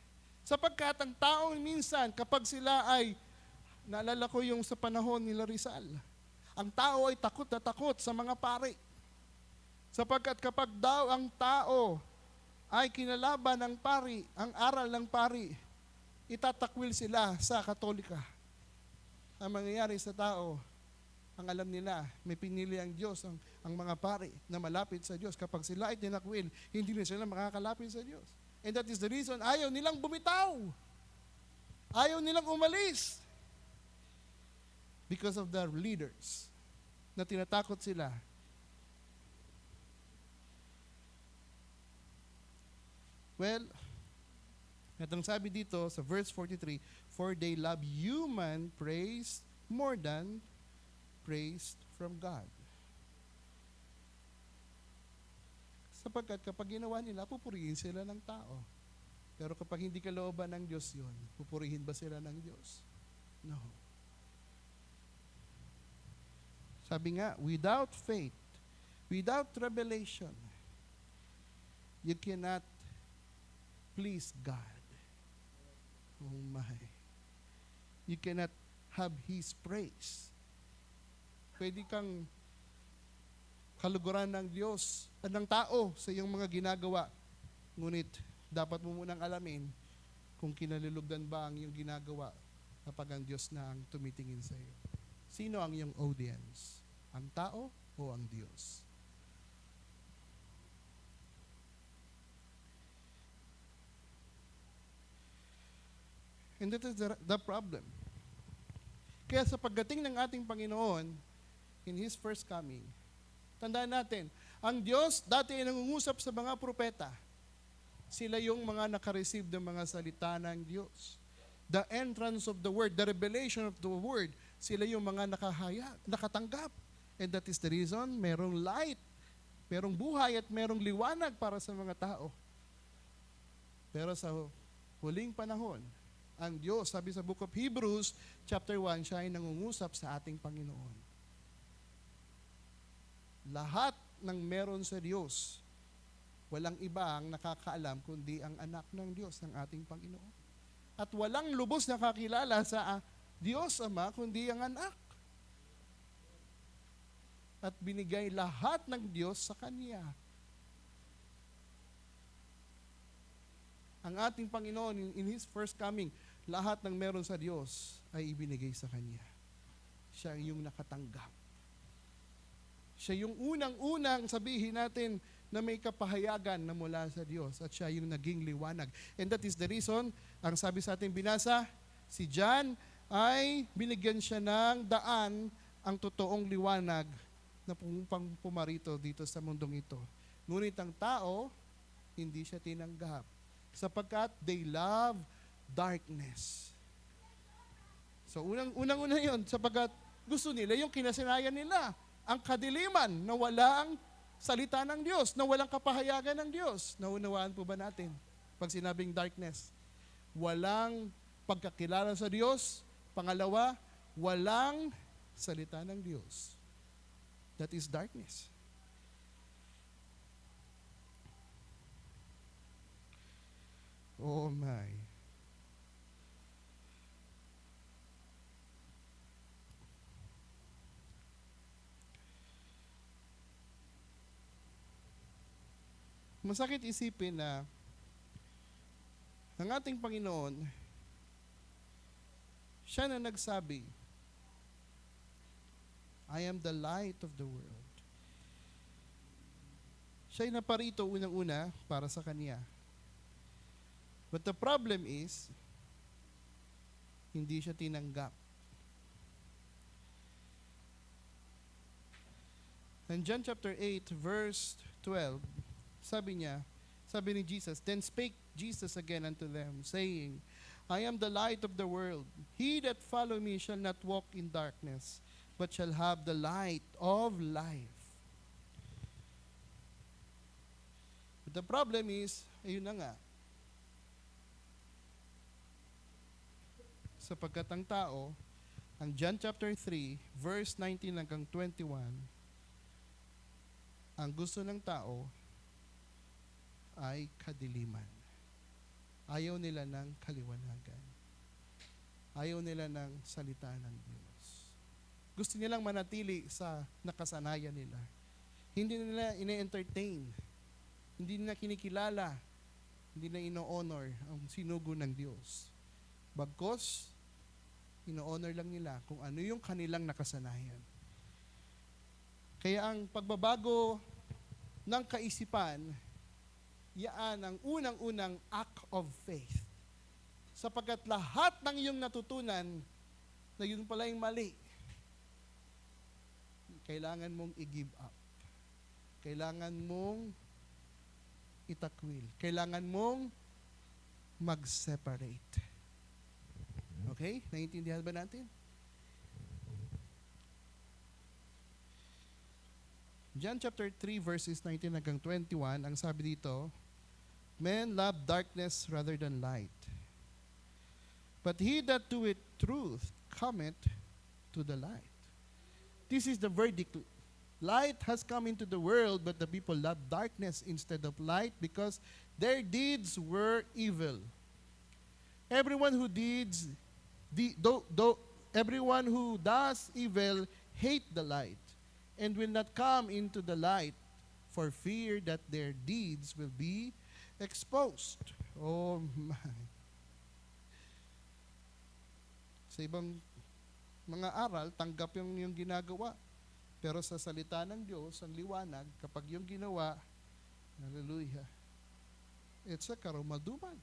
Sapagkat ang tao minsan, kapag sila ay, naalala ko yung sa panahon nila Rizal, ang tao ay takot na takot sa mga pari. Sapagkat kapag daw ang tao ay kinalaban ng pari, ang aral ng pari, itatakwil sila sa Katolika. Ang mangyayari sa tao, ang alam nila, may pinili ang Diyos, ang mga pari na malapit sa Diyos. Kapag sila ay tinakwil, hindi na sila makakalapit sa Diyos. And that is the reason, ayaw nilang bumitaw. Ayaw nilang umalis. Because of their leaders, na tinatakot sila. Well, itong sabi dito sa verse 43, for they love human praise more than praise from God. Sapagkat kapag ginawa nila, pupurihin sila ng tao. Pero kapag hindi kalooban ng Diyos yun, pupurihin ba sila ng Diyos? No. Sabi nga, without faith, without revelation, you cannot please God. Oh my. You cannot have His praise. Pwede kang kaluguran ng Diyos at ng tao sa iyong mga ginagawa. Ngunit, dapat mo munang alamin kung kinalulugdan ba ang iyong ginagawa kapag ang Diyos na ang tumitingin sa iyo. Sino ang iyong audience? Ang tao o ang Diyos? And that is the problem. Kaya sa pagdating ng ating Panginoon, in His first coming, tandaan natin, ang Diyos dati ay nangungusap sa mga propeta. Sila yung mga nakareceive ng mga salita ng Diyos. The entrance of the Word, the revelation of the Word, sila yung mga nakatanggap. And that is the reason, merong light, merong buhay at merong liwanag para sa mga tao. Pero sa huling panahon, ang Diyos, sabi sa Book of Hebrews, chapter 1, siya ay nangungusap sa ating Panginoon. Lahat ng meron sa Diyos, walang iba ang nakakaalam kundi ang anak ng Diyos, ng ating Panginoon. At walang lubos na kakilala sa Diyos Ama kundi ang anak. At binigay lahat ng Diyos sa Kanya. Ang ating Panginoon, in His first coming, lahat ng meron sa Diyos ay ibinigay sa Kanya. Siya yung nakatanggap. Siya yung unang-unang sabihin natin na may kapahayagan na mula sa Diyos at siya yung naging liwanag. And that is the reason, ang sabi sa ating binasa, si John ay binigyan siya ng daan ang totoong liwanag na pumarito dito sa mundong ito. Ngunit ang tao, hindi siya tinanggap sapagkat they love darkness. So unang-una yun, sapagkat gusto nila yung kinasanayan nila, ang kadiliman na walang salita ng Diyos, na walang kapahayagan ng Diyos. Naunawaan po ba natin pag sinabing darkness? Walang pagkakilala sa Diyos. Pangalawa, walang salita ng Diyos. That is darkness. Oh my. Masakit isipin na ang ating Panginoon, siya na nagsabi, I am the light of the world. Siya'y naparito unang-una para sa Kanya. But the problem is, hindi siya tinanggap. In John chapter 8, verse 12, sabi ni Jesus, then spake Jesus again unto them, saying, I am the light of the world. He that follow me shall not walk in darkness, but shall have the light of life. But the problem is, ayun na nga, sapagkat ang tao, ang John chapter 3, verse 19 hanggang 21, Ang gusto ng tao ay kadiliman. Ayaw nila ng kaliwanagan. Ayaw nila ng salita ng Diyos. Gusto nilang manatili sa nakasanayan nila. Hindi nila ine-entertain. Hindi nila kinikilala. Hindi nila ino-honor ang sinugo ng Diyos. Bagkos, ino-honor lang nila kung ano yung kanilang nakasanayan. Kaya ang pagbabago ng kaisipan, yaan ang unang-unang act of faith. Sapagkat lahat ng iyong natutunan na yun pala yung mali, kailangan mong i-give up. Kailangan mong itakwil. Kailangan mong mag-separate. Okay? Naiintindihan ba natin? John chapter 3 verses 19 hanggang 21, ang sabi dito, men love darkness rather than light. But he that doeth truth cometh to the light. This is the verdict. Light has come into the world, but the people love darkness instead of light because their deeds were evil. Everyone who everyone who does evil hate the light and will not come into the light for fear that their deeds will be exposed. Oh my. Sa ibang mga aral, tanggap yung ginagawa. Pero sa salita ng Diyos, ang liwanag, kapag yung ginawa, hallelujah, it's a karumalduman.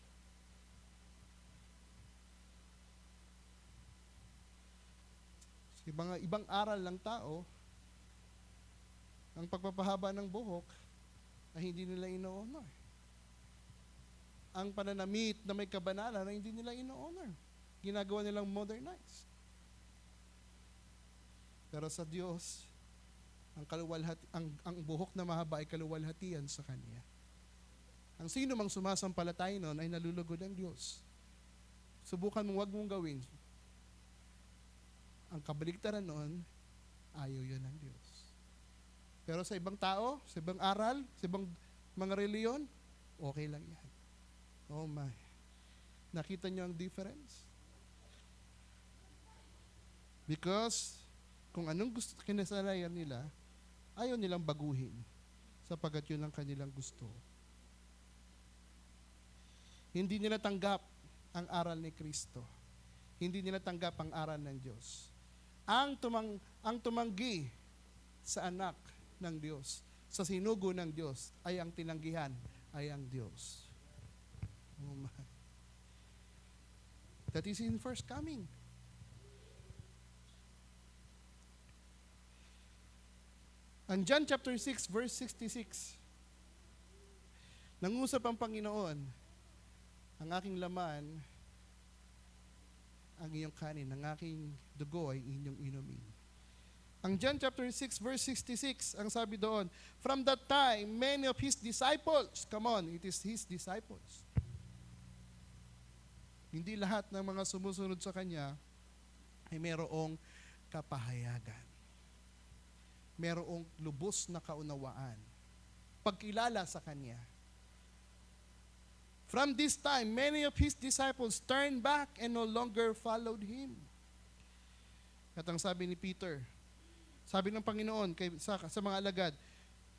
Sa ibang aral ng tao, ang pagpapahaba ng buhok ay hindi nila ino-honor. Ang pananamit na may kabanalan ay hindi nila ino-honor. Ginagawa nilang modernized. Pero sa Diyos, ang buhok na mahaba ay kaluwalhatian sa Kanya. Ang sino mang sumasampalatay nun ay nalulugod ng Diyos. Subukan mong wag mong gawin. Ang kabaligtaran nun, ayaw yun ng Diyos. Pero sa ibang tao, sa ibang aral, sa ibang mga reliyon, okay lang yan. Oh my. Nakita niyo ang difference? Because kung anong gusto kinasanayan nila, ayaw nilang baguhin sapagkat yun ang kanilang gusto. Hindi nila tanggap ang aral ni Kristo. Hindi nila tanggap ang aral ng Diyos. Ang tumanggi sa anak ng Diyos, sa sinugo ng Diyos, ay ang tinanggihan, ay ang Diyos. Oh my. That is in first coming. Ang John chapter 6 verse 66, nangusap ang Panginoon, ang aking laman, ang iyong kanin, ang aking dugo ay inyong inumin. Ang John chapter 6 verse 66, ang sabi doon, from that time, many of His disciples, come on, it is His disciples. Hindi lahat ng mga sumusunod sa Kanya ay mayroong kapahayagan. Mayroong lubos na kaunawaan. Pagkilala sa Kanya. From this time, many of His disciples turned back and no longer followed Him. At ang sabi ni Peter, sabi ng Panginoon sa mga alagad,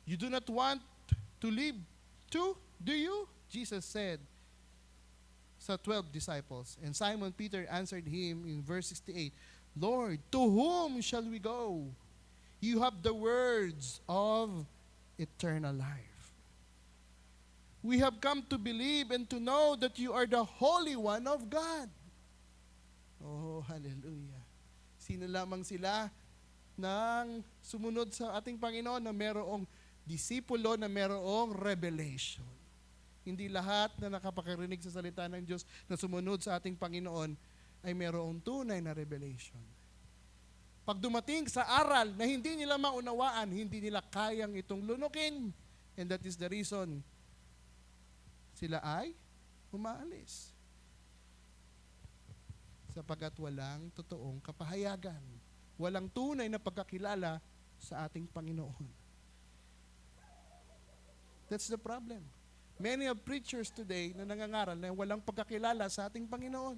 you do not want to live too, do you? Jesus said sa 12 disciples. And Simon Peter answered Him in verse 68, Lord, to whom shall we go? You have the words of eternal life. We have come to believe and to know that you are the Holy One of God. Oh, hallelujah. Sino lamang sila nang sumunod sa ating Panginoon na merong disipulo na merong revelation. Hindi lahat na nakapakarinig sa salita ng Diyos na sumunod sa ating Panginoon ay merong tunay na revelation. Pag dumating sa aral na hindi nila maunawaan, hindi nila kayang itong lunukin. And that is the reason sila ay umaalis. Sapagkat walang totoong kapahayagan. Walang tunay na pagkakilala sa ating Panginoon. That's the problem. Many of preachers today na nangangaral na walang pagkakilala sa ating Panginoon.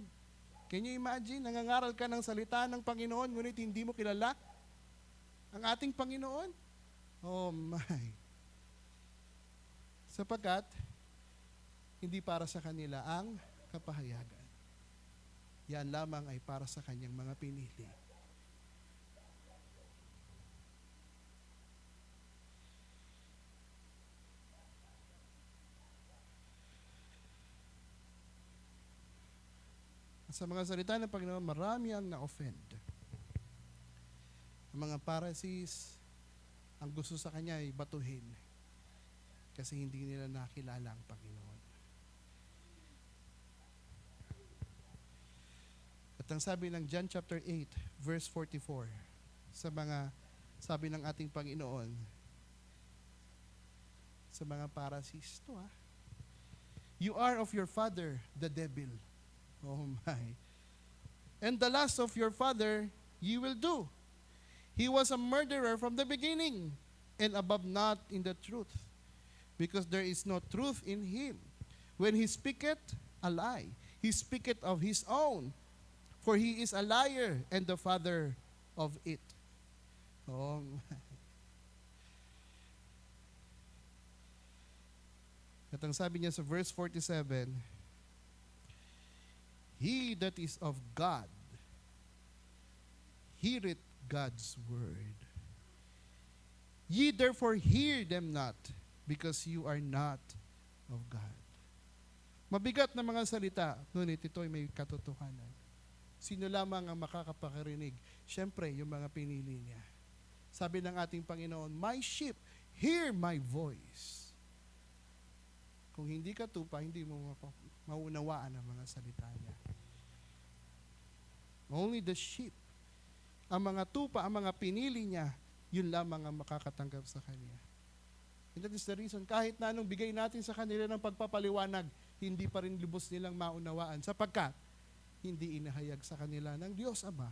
Can you imagine? Nangangaral ka ng salita ng Panginoon, ngunit hindi mo kilala ang ating Panginoon? Oh my. Sapagkat, hindi para sa kanila ang kapahayagan. Yan lamang ay para sa kanyang mga pinili. Sa mga salita ng Panginoon, marami ang na-offend. Ang mga Pharisees, ang gusto sa kanya ay batuhin kasi hindi nila nakilala ang Panginoon. At ang sabi ng John chapter 8, verse 44, sa mga sabi ng ating Panginoon, sa mga Pharisees, you are of your father, the devil. Oh my. And the lust of your father you will do. He was a murderer from the beginning, and above not in the truth, because there is no truth in him. When he speaketh a lie, he speaketh of his own, for he is a liar and the father of it. Oh my. At ang sabi niya sa verse 47, he that is of God heareth God's word. Ye therefore hear them not, because you are not of God. Mabigat na mga salita, ngunit ito ay may katotohanan. Sino lamang ang makakapakarinig? Siyempre, yung mga pinili niya. Sabi ng ating Panginoon, my sheep hear my voice. Kung hindi ka tupa, hindi mo maunawaan ang mga salita niya. Only the sheep. Ang mga tupa, ang mga pinili niya, yun lamang ang makakatanggap sa Kanya. And that is the reason, kahit na anong bigay natin sa kanila ng pagpapaliwanag, hindi pa rin lubos nilang maunawaan sapagkat hindi inahayag sa kanila ng Diyos Ama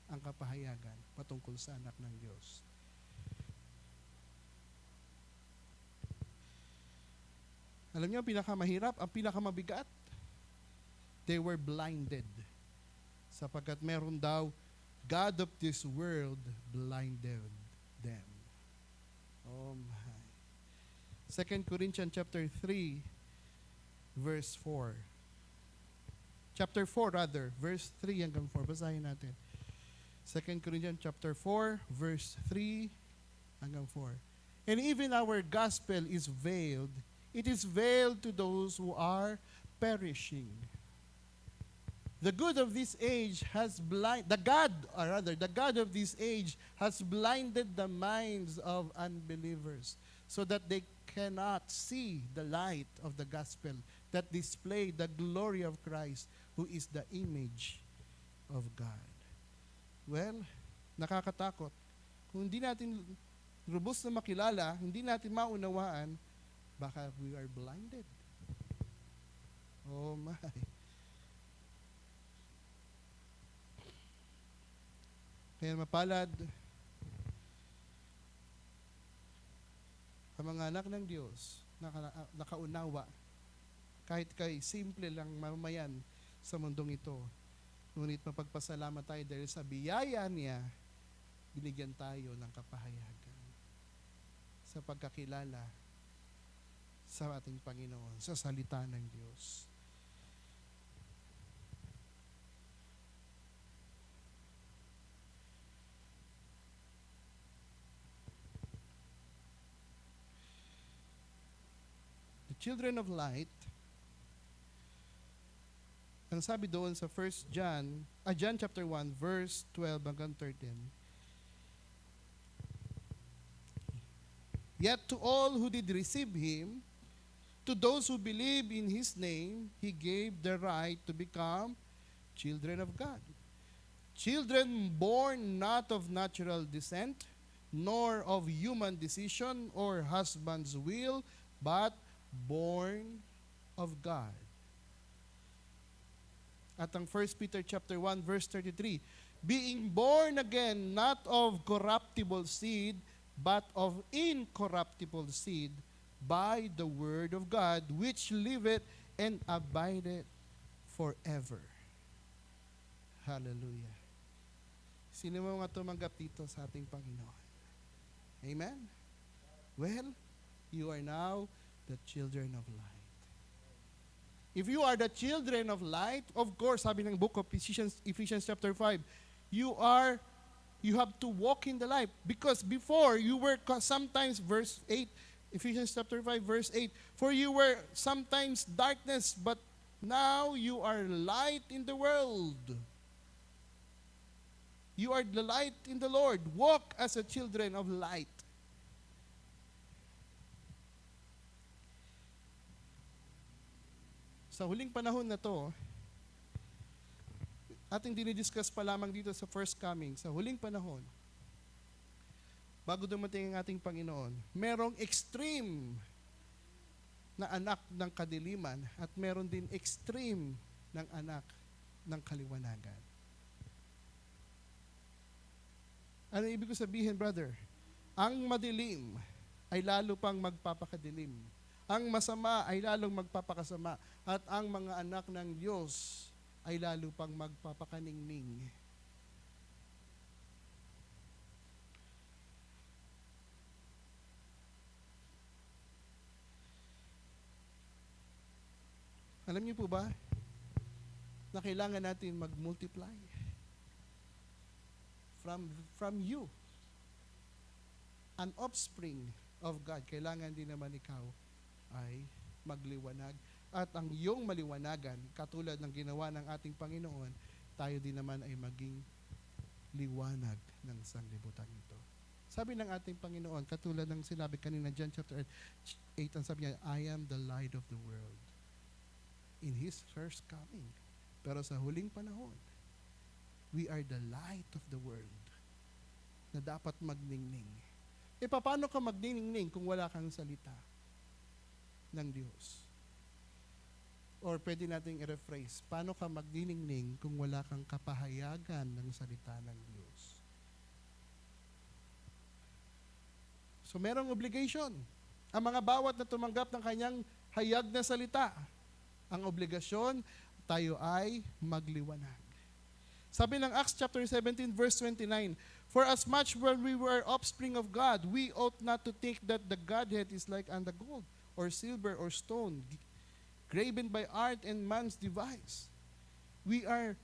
ang kapahayagan patungkol sa anak ng Diyos. Alam niyo, ang pinakamahirap, ang pinakamabigat, they were blinded. Sapagkat meron daw, God of this world blinded them. Oh my. 2 Corinthians chapter 3, verse 4. Chapter 4 rather, verse 3 hanggang 4. Basahin natin. 2 Corinthians chapter 4, verse 3 hanggang 4. And even our gospel is veiled. It is veiled to those who are perishing. The God of this age has the God of this age has blinded the minds of unbelievers so that they cannot see the light of the gospel that display the glory of Christ, who is the image of God. Well, nakakatakot. Kung hindi natin lubos na makilala, hindi natin maunawaan, baka we are blinded. Oh my. Kaya mapalad ang mga anak ng Diyos nakaunawa kahit kay simple lang mamamayan sa mundong ito. Ngunit mapagpasalamat tayo dahil sa biyaya niya, binigyan tayo ng kapahayagan sa pagkakilala sa ating Panginoon, sa salita ng Diyos. Children of light, ang sabi doon sa John chapter 1, verse 12 hanggang 13. Yet to all who did receive Him, to those who believe in His name, He gave the right to become children of God. Children born not of natural descent, nor of human decision or husband's will, but born of God. At ang 1 Peter chapter 1 verse 33, being born again not of corruptible seed, but of incorruptible seed by the word of God, which liveth and abideth forever. Hallelujah. Sino mo nga tumanggap dito sa ating Panginoon? Amen? Well, you are now the children of light. If you are the children of light, of course, sabi ng book of Ephesians chapter 5, you have to walk in the light. Because before, you were sometimes, verse 8, Ephesians chapter 5, verse 8, for you were sometimes darkness, but now you are light in the world. You are the light in the Lord. Walk as a children of light. Sa huling panahon na to, ating dinidiscuss pa lamang dito sa first coming, sa huling panahon, bago dumating ang ating Panginoon, merong extreme na anak ng kadiliman at meron din extreme ng anak ng kaliwanagan. Ano ibig ko sabihin, brother? Ang madilim ay lalo pang magpapakadilim. Ang masama ay lalong magpapakasama. At ang mga anak ng Diyos ay lalo pang magpapakaningning. Alam niyo po ba na kailangan natin mag-multiply? From you, an offspring of God, kailangan din naman ikaw ay magliwanag. At ang iyong maliwanagan, katulad ng ginawa ng ating Panginoon, tayo din naman ay maging liwanag ng sanglibutan ito. Sabi ng ating Panginoon, katulad ng sinabi kanina, John chapter 8, ang sabi niya, I am the light of the world. In His first coming. Pero sa huling panahon, we are the light of the world na dapat magningning. E paano ka magningning kung wala kang salita ng Diyos? Or pwede nating i-rephrase, paano ka magningning kung wala kang kapahayagan ng salita ng Diyos? So merong obligation. Ang mga bawat na tumanggap ng kanyang hayag na salita, ang obligasyon, tayo ay magliwanag. Sabi ng Acts chapter 17 verse 29, for as much when we were offspring of God, we ought not to think that the Godhead is like unto gold, or silver, or stone, graven by art and man's device. We are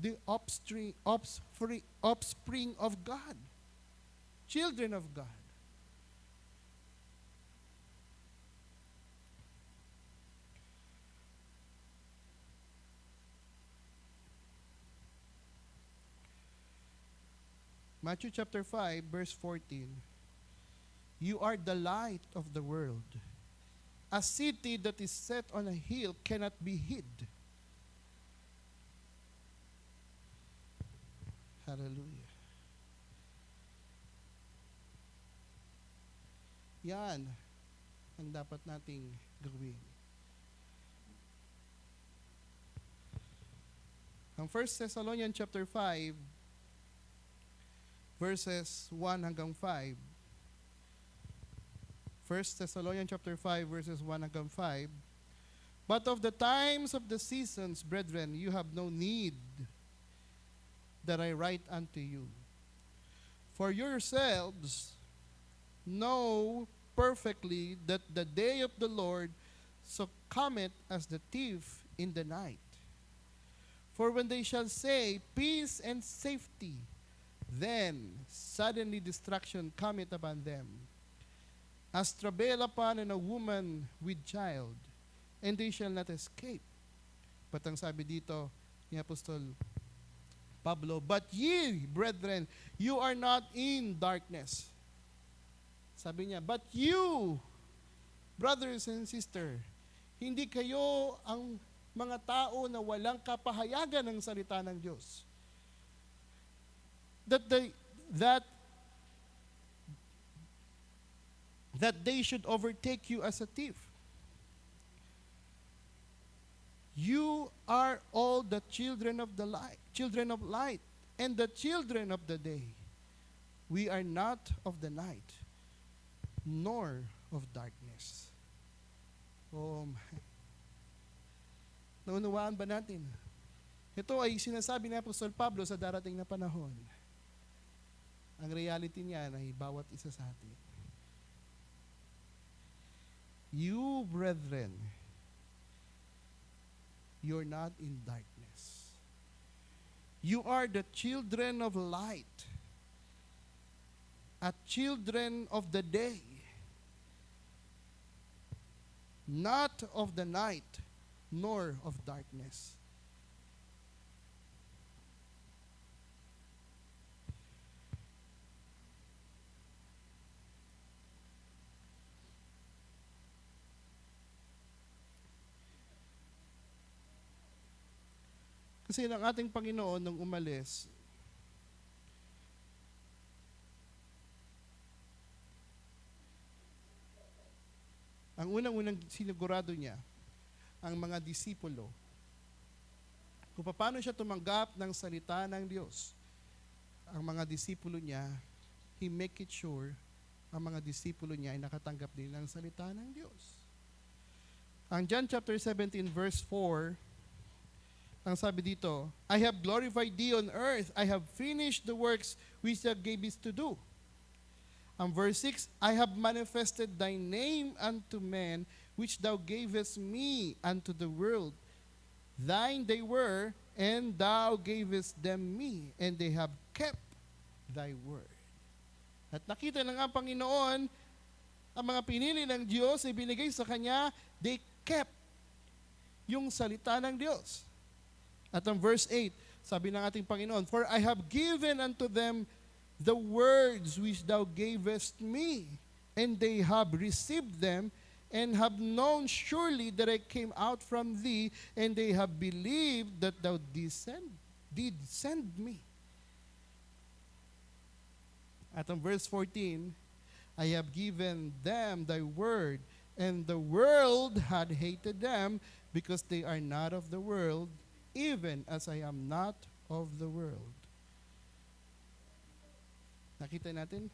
the offspring of God, children of God. Matthew chapter 5, verse 14. You are the light of the world. A city that is set on a hill cannot be hid. Hallelujah. Yan ang dapat nating gawin. Ang 1 Thessalonians chapter 5, verses 1 hanggang 5. 1 Thessalonians chapter 5, verses 1 hanggang 5. But of the times of the seasons, brethren, you have no need that I write unto you. For yourselves know perfectly that the day of the Lord so cometh as the thief in the night. For when they shall say, peace and safety, then suddenly destruction cometh upon them, as travail upon a woman with child, and they shall not escape. But ang sabi dito ni Apostol Pablo, but ye, brethren, you are not in darkness. Sabi niya, but you, brothers and sisters, hindi kayo ang mga tao na walang kapahayagan ng salita ng Diyos. That they should overtake you as a thief. You are all the children of the light, and the children of the day. We are not of the night, nor of darkness. Oh my. Naunawaan ba natin? Ito ay sinasabi ni Apostol Pablo sa darating na panahon. Ang reality niya ay bawat isa sa atin. You, brethren, you're not in darkness. You are the children of light, at children of the day, not of the night, nor of darkness. Kasi ng ating Panginoon nung umalis, ang unang-unang sinigurado niya, ang mga disipulo, kung paano siya tumanggap ng salita ng Diyos. Ang mga disipulo niya, He make it sure, ang mga disipulo niya ay nakatanggap din ng salita ng Diyos. Ang John chapter 17 verse 4, ang sabi dito, I have glorified thee on earth. I have finished the works which thou gavest to do. Ang verse 6, I have manifested thy name unto men, which thou gavest me unto the world. Thine they were, and thou gavest them me, and they have kept thy word. At nakita na nga Panginoon, ang mga pinili ng Diyos ay binigay sa Kanya, they kept yung salita ng Diyos. At ang verse 8, sabi ng ating Panginoon, for I have given unto them the words which thou gavest me, and they have received them, and have known surely that I came out from thee, and they have believed that thou did send me. At ang verse 14, I have given them thy word, and the world had hated them, because they are not of the world, even as I am not of the world. Nakita natin,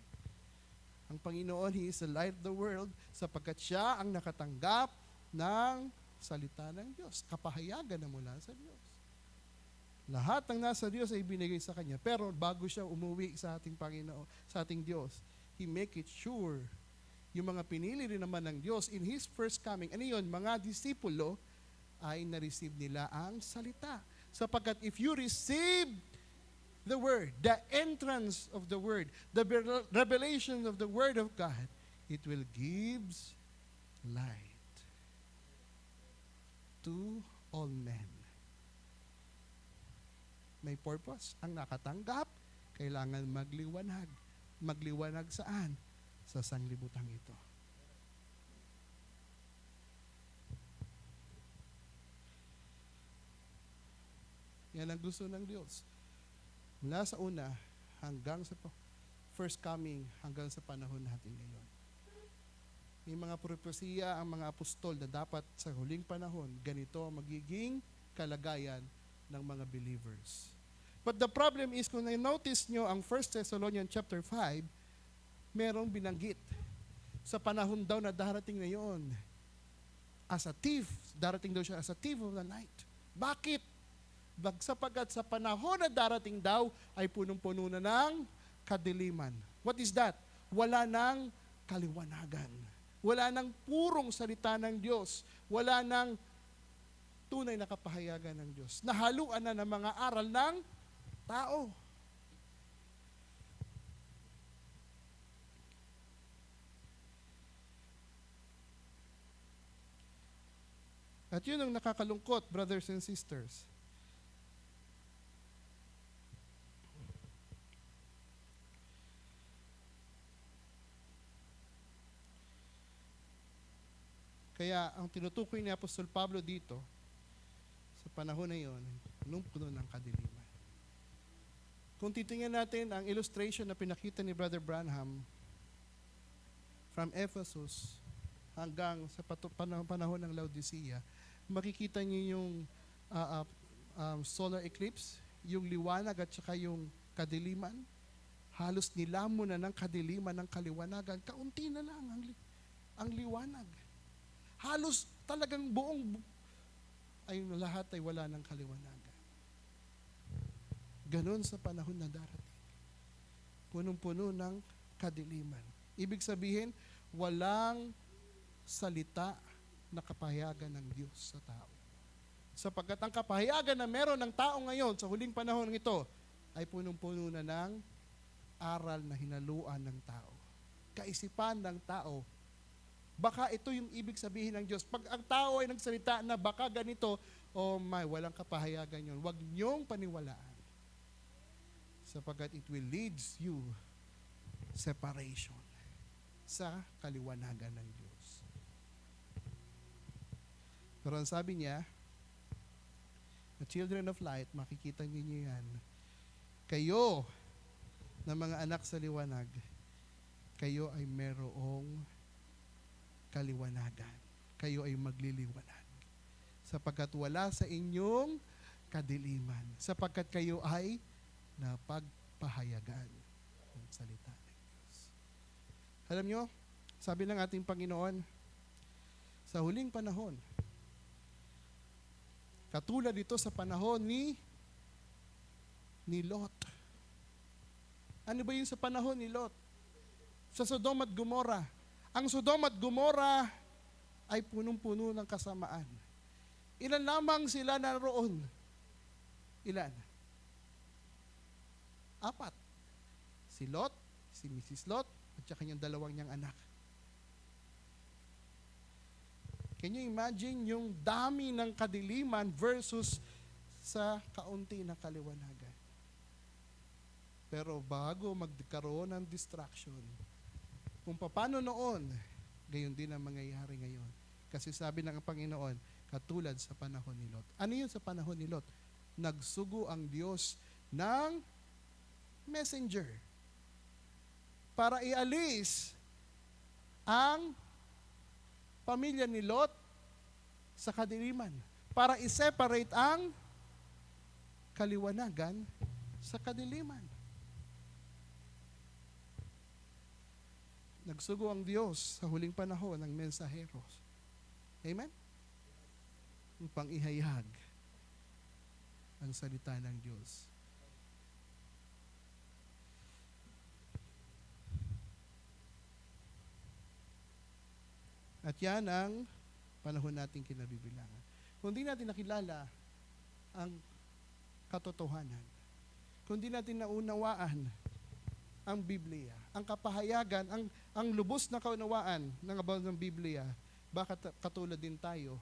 ang Panginoon, He is the light of the world, sapagkat Siya ang nakatanggap ng salita ng Diyos. Kapahayagan na mula sa Diyos. Lahat ng nasa Diyos ay binigay sa Kanya. Pero bago siya umuwi sa ating Panginoon, sa ating Diyos, He make it sure, yung mga pinili rin naman ng Diyos in His first coming, ano yun, mga disipulo, ay na-receive nila ang salita. Sapagkat if you receive the Word, the entrance of the Word, the revelation of the Word of God, it will give light to all men. May purpose. Ang nakatanggap, kailangan magliwanag. Magliwanag saan? Sa sanglibutan ito. Yan ang gusto ng Diyos. Mula sa una hanggang sa first coming, hanggang sa panahon natin ngayon. May mga propesiya ang mga apostol na dapat sa huling panahon, ganito ang magiging kalagayan ng mga believers. But the problem is, kung na-notice nyo ang 1 Thessalonians chapter 5, merong binanggit. Sa panahon daw na darating na yon, as a thief, darating daw siya as a thief of the night. Bakit? Sapagkat sa panahon na darating daw ay punong-puno na ng kadiliman. What is that? Wala nang kaliwanagan. Wala nang purong salita ng Diyos. Wala nang tunay na kapahayagan ng Diyos. Nahaluan na ng mga aral ng tao. At yun ang nakakalungkot, brothers and sisters. Kaya ang tinutukoy ni Apostol Pablo dito, sa panahon na yon, punong-puno ng kadiliman. Kung titingnan natin ang illustration na pinakita ni Brother Branham from Ephesus hanggang sa panahon ng Laodicea, makikita niyo yung solar eclipse, yung liwanag at saka yung kadiliman. Halos nilamon na ng kadiliman ng kaliwanagan. Kaunti na lang ang liwanag. Halos talagang ay lahat ay wala ng kaliwanagan. Ganon sa panahon na darating. Punong-puno ng kadiliman. Ibig sabihin, walang salita na kapahayagan ng Diyos sa tao. Sapagkat ang kapahayagan na meron ng tao ngayon sa huling panahon ito ay punong-puno na ng aral na hinaluan ng tao. Kaisipan ng tao. Baka ito yung ibig sabihin ng Diyos. Pag ang tao ay nagsalita na baka ganito, oh my, walang kapahayagan yun. Huwag niyong paniwalaan. Sapagkat it will leads you separation sa kaliwanagan ng Diyos. Pero ang sabi niya, the children of light, makikita ninyo yan, kayo na mga anak sa liwanag, kayo ay merong kaliwanagan. Kayo ay magliliwanag. Sapagkat wala sa inyong kadiliman. Sapagkat kayo ay napagpahayagan ng salita ng Diyos. Alam nyo, sabi ng ating Panginoon, sa huling panahon, katulad ito sa panahon ni Lot. Ano ba yung sa panahon ni Lot? Sa Sodom at Gomorrah. Ang Sodom at Gomorrah ay punong-puno ng kasamaan. Ilan lamang sila naroon? Ilan? 4. Si Lot, si Mrs. Lot, at saka kanyang 2 niyang anak. Can you imagine yung dami ng kadiliman versus sa kaunti na kaliwanagan? Pero bago magkaroon ng distraction, kung paano noon, gayon din ang mangyayari ngayon. Kasi sabi ng Panginoon, katulad sa panahon ni Lot. Ano yun sa panahon ni Lot? Nagsugo ang Diyos ng messenger para ialis ang pamilya ni Lot sa kadiliman. Para i-separate ang kaliwanagan sa kadiliman. Nagsugo ang Diyos sa huling panahon ng mensaheros. Amen? Upang ihayag ang salita ng Diyos. At yan ang panahon nating kinabibilangan. Kung di natin nakilala ang katotohanan, kung di natin naunawaan ang Biblia, ang kapahayagan, ang lubos na kaunawaan ng about ng Biblia, baka katulad din tayo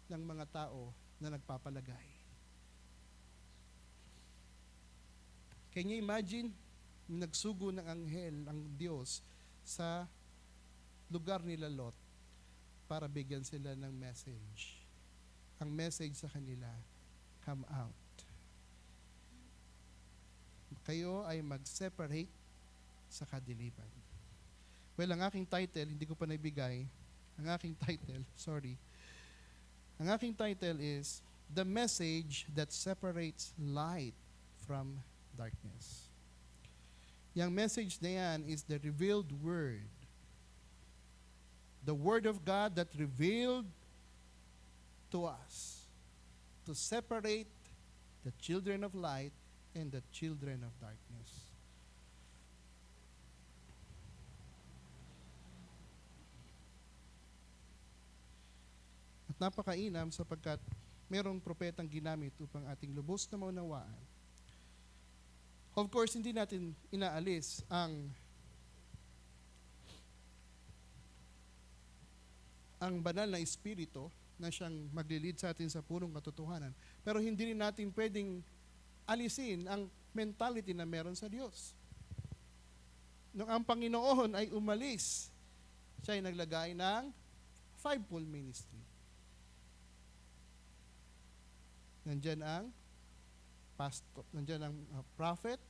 ng mga tao na nagpapalagay. Can you imagine, nagsugo ng anghel ang Diyos sa lugar nila Lot para bigyan sila ng message. Ang message sa kanila, come out. Kayo ay mag-separate sa kadiliman. Well, ang aking title, hindi ko pa naibigay. Ang aking title is The Message That Separates Light from Darkness. Yung message na yan is the revealed word. The word of God that revealed to us to separate the children of light and the children of darkness. At napakainam sapagkat merong propetang ginamit upang ating lubos na maunawaan. Of course, hindi natin inaalis ang banal na espiritu na siyang maglilid sa atin sa punong katotohanan. Pero hindi rin natin pwedeng alisin ang mentality na meron sa Diyos. Nung ang Panginoon ay umalis, siya ay naglagay ng fivefold ministry. Nandyan ang pastor, nandyan ang prophet,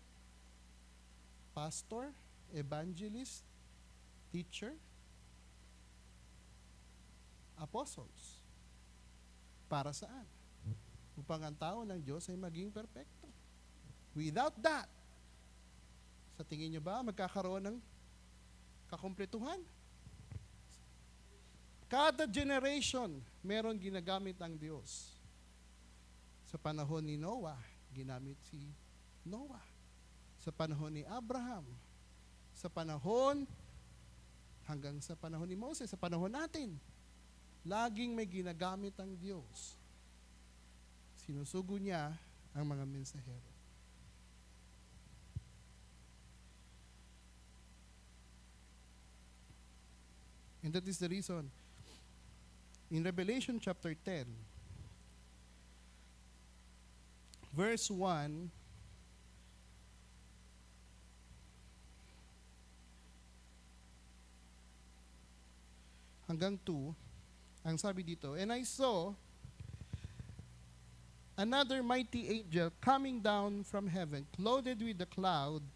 pastor, evangelist, teacher, apostles. Para saan? Upang ang tao ng Diyos ay maging perpekto. Without that, sa tingin nyo ba magkakaroon ng kakumpletuhan? Kada generation, meron ginagamit ang Diyos. Sa panahon ni Noah, ginamit si Noah. Sa panahon ni Abraham, sa panahon, hanggang sa panahon ni Moses, sa panahon natin, laging may ginagamit ang Diyos. Sinusugo niya ang mga mensahero. And that is the reason, in Revelation chapter 10, verse 1, hanggang 2, ang sabi dito, "And I saw another mighty angel coming down from heaven, clothed with a cloud,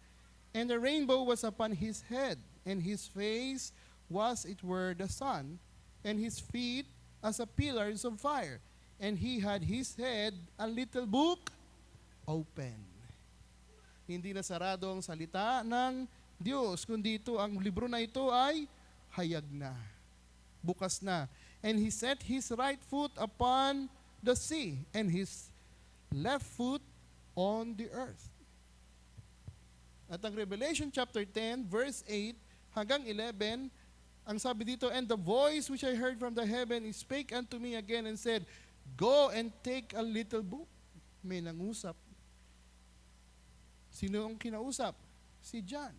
and a rainbow was upon his head, and his face was it were the sun, and his feet as a pillars of fire. And he had his head a little book open." Hindi na sarado ang salita ng Diyos, kundi ito, ang libro na ito ay hayag na, bukas na. "And he set his right foot upon the sea, and his left foot on the earth." At ang Revelation chapter 10, verse 8 hanggang 11, ang sabi dito, "And the voice which I heard from the heaven spake unto me again and said, Go and take a little book." May nangusap. Sino ang kinausap? Si John.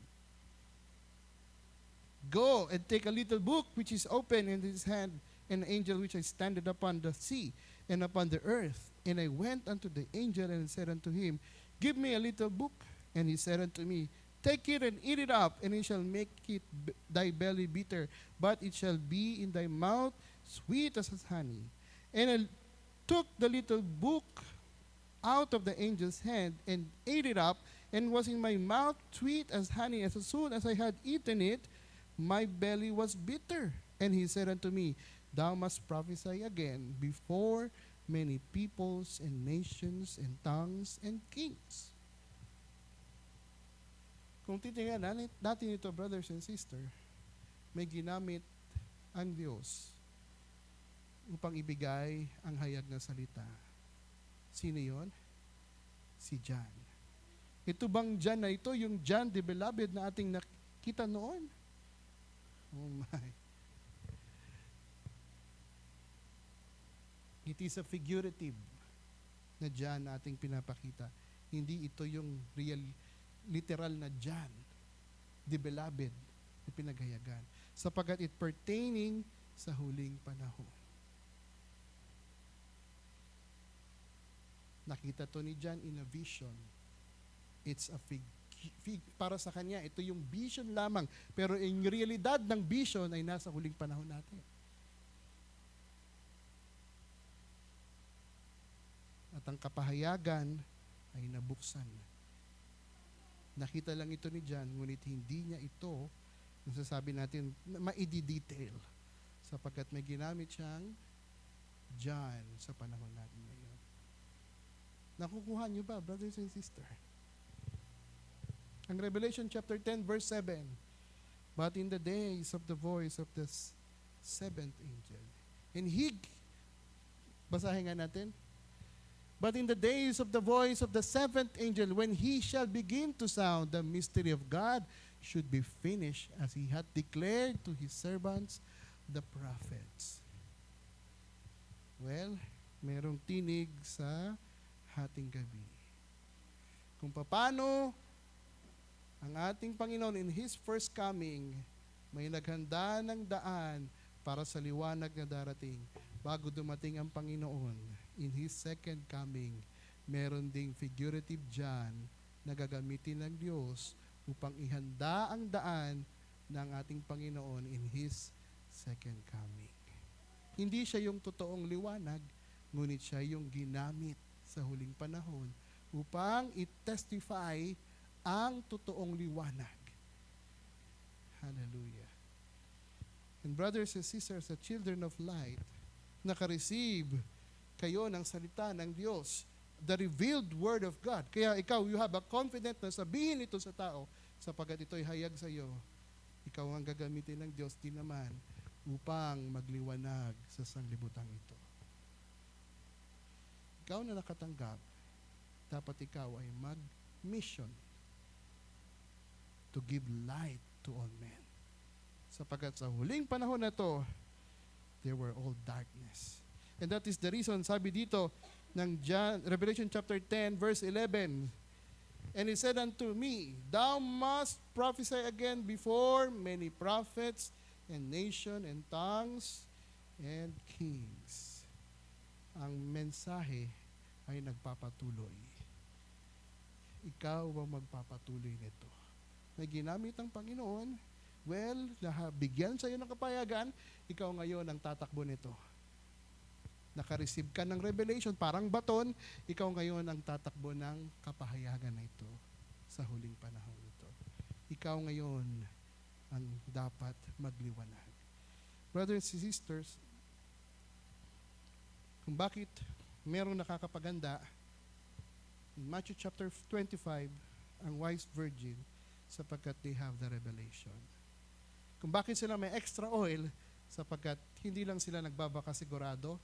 "Go and take a little book which is open in his hand, an angel which I standeth upon the sea and upon the earth. And I went unto the angel and said unto him, Give me a little book. And he said unto me, Take it and eat it up, and it shall make it thy belly bitter, but it shall be in thy mouth sweet as honey. And I took the little book out of the angel's hand and ate it up, and was in my mouth sweet as honey. As soon as I had eaten it, my belly was bitter. And he said unto me, Thou must prophesy again before many peoples and nations and tongues and kings. Kung titingnan natin ito, brothers and sisters, may ginamit ang Diyos upang ibigay ang hayag na salita. Sino yon? Si John. Ito bang John na ito, yung John the Beloved na ating nakita noon? Oh my. It is a figurative na John na ating pinapakita. Hindi ito yung literal na John, the Beloved, na pinaghayagan. Sapagkat it pertaining sa huling panahon. Nakita to ni John in a vision. It's a para sa kanya, ito yung vision lamang. Pero in realidad ng vision ay nasa huling panahon natin. At ang kapahayagan ay nabuksan. Nakita lang ito ni John, ngunit hindi niya ito, nasasabi natin, ma-i-detail. Sapagkat may ginamit siyang John sa panahon natin ngayon. Nakukuha niyo ba, brothers and sisters? Ang Revelation chapter 10, verse 7, "But in the days of the voice of the seventh angel," and basahin nga natin, "But in the days of the voice of the seventh angel, when he shall begin to sound, the mystery of God should be finished, as he hath declared to his servants, the prophets." Well, merong tinig sa hating gabi. Kung paano ang ating Panginoon in His first coming, may naghanda ng daan para sa liwanag na darating. Bago dumating ang Panginoon, in His second coming, meron ding figurative John na gagamitin ng Diyos upang ihanda ang daan ng ating Panginoon in His second coming. Hindi siya yung totoong liwanag, ngunit siya yung ginamit sa huling panahon upang i-testify ang totoong liwanag. Hallelujah. And brothers and sisters, the children of light, naka-receive kayo ng salita ng Diyos, the revealed word of God. Kaya ikaw, you have a confidence na sabihin ito sa tao, sapagkat ito'y hayag sa iyo. Ikaw ang gagamitin ng Diyos din naman upang magliwanag sa sanglibutang ito. Ikaw na nakatanggap, dapat ikaw ay mag-mission to give light to all men. Sapagkat sa huling panahon na to, they were all darkness. And that is the reason, sabi dito, ng Revelation chapter 10, verse 11, and he said unto me, thou must prophesy again before many prophets and nation and tongues and kings. Ang mensahe ay nagpapatuloy. Ikaw ang magpapatuloy nito. May ginamit ang Panginoon, well, bigyan sa iyo ng kapayagan, ikaw ngayon ang tatakbo nito. Nakareceive ka ng revelation, parang baton, ikaw ngayon ang tatakbo ng kapahayagan na ito sa huling panahon ito. Ikaw ngayon ang dapat magliwanag. Brothers and sisters, kung bakit merong nakakapaganda, in Matthew chapter 25, ang wise virgin, sapagkat they have the revelation. Kung bakit sila may extra oil, sapagkat hindi lang sila nagbabaka sigurado,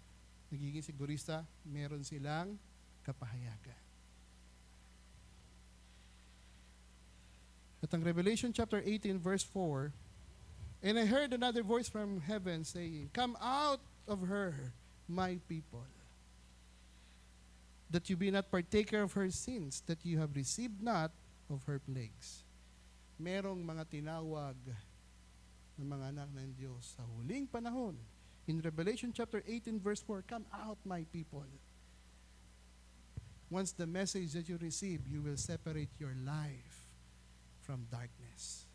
nagiging sigurista, meron silang kapahayagan. At ang Revelation chapter 18 verse 4, and I heard another voice from heaven saying, come out of her, my people, that you be not partaker of her sins, that you have received not of her plagues. Merong mga tinawag ng mga anak ng Diyos sa huling panahon. In Revelation chapter 18 verse 4, come out my people. Once the message that you receive, you will separate your life from darkness.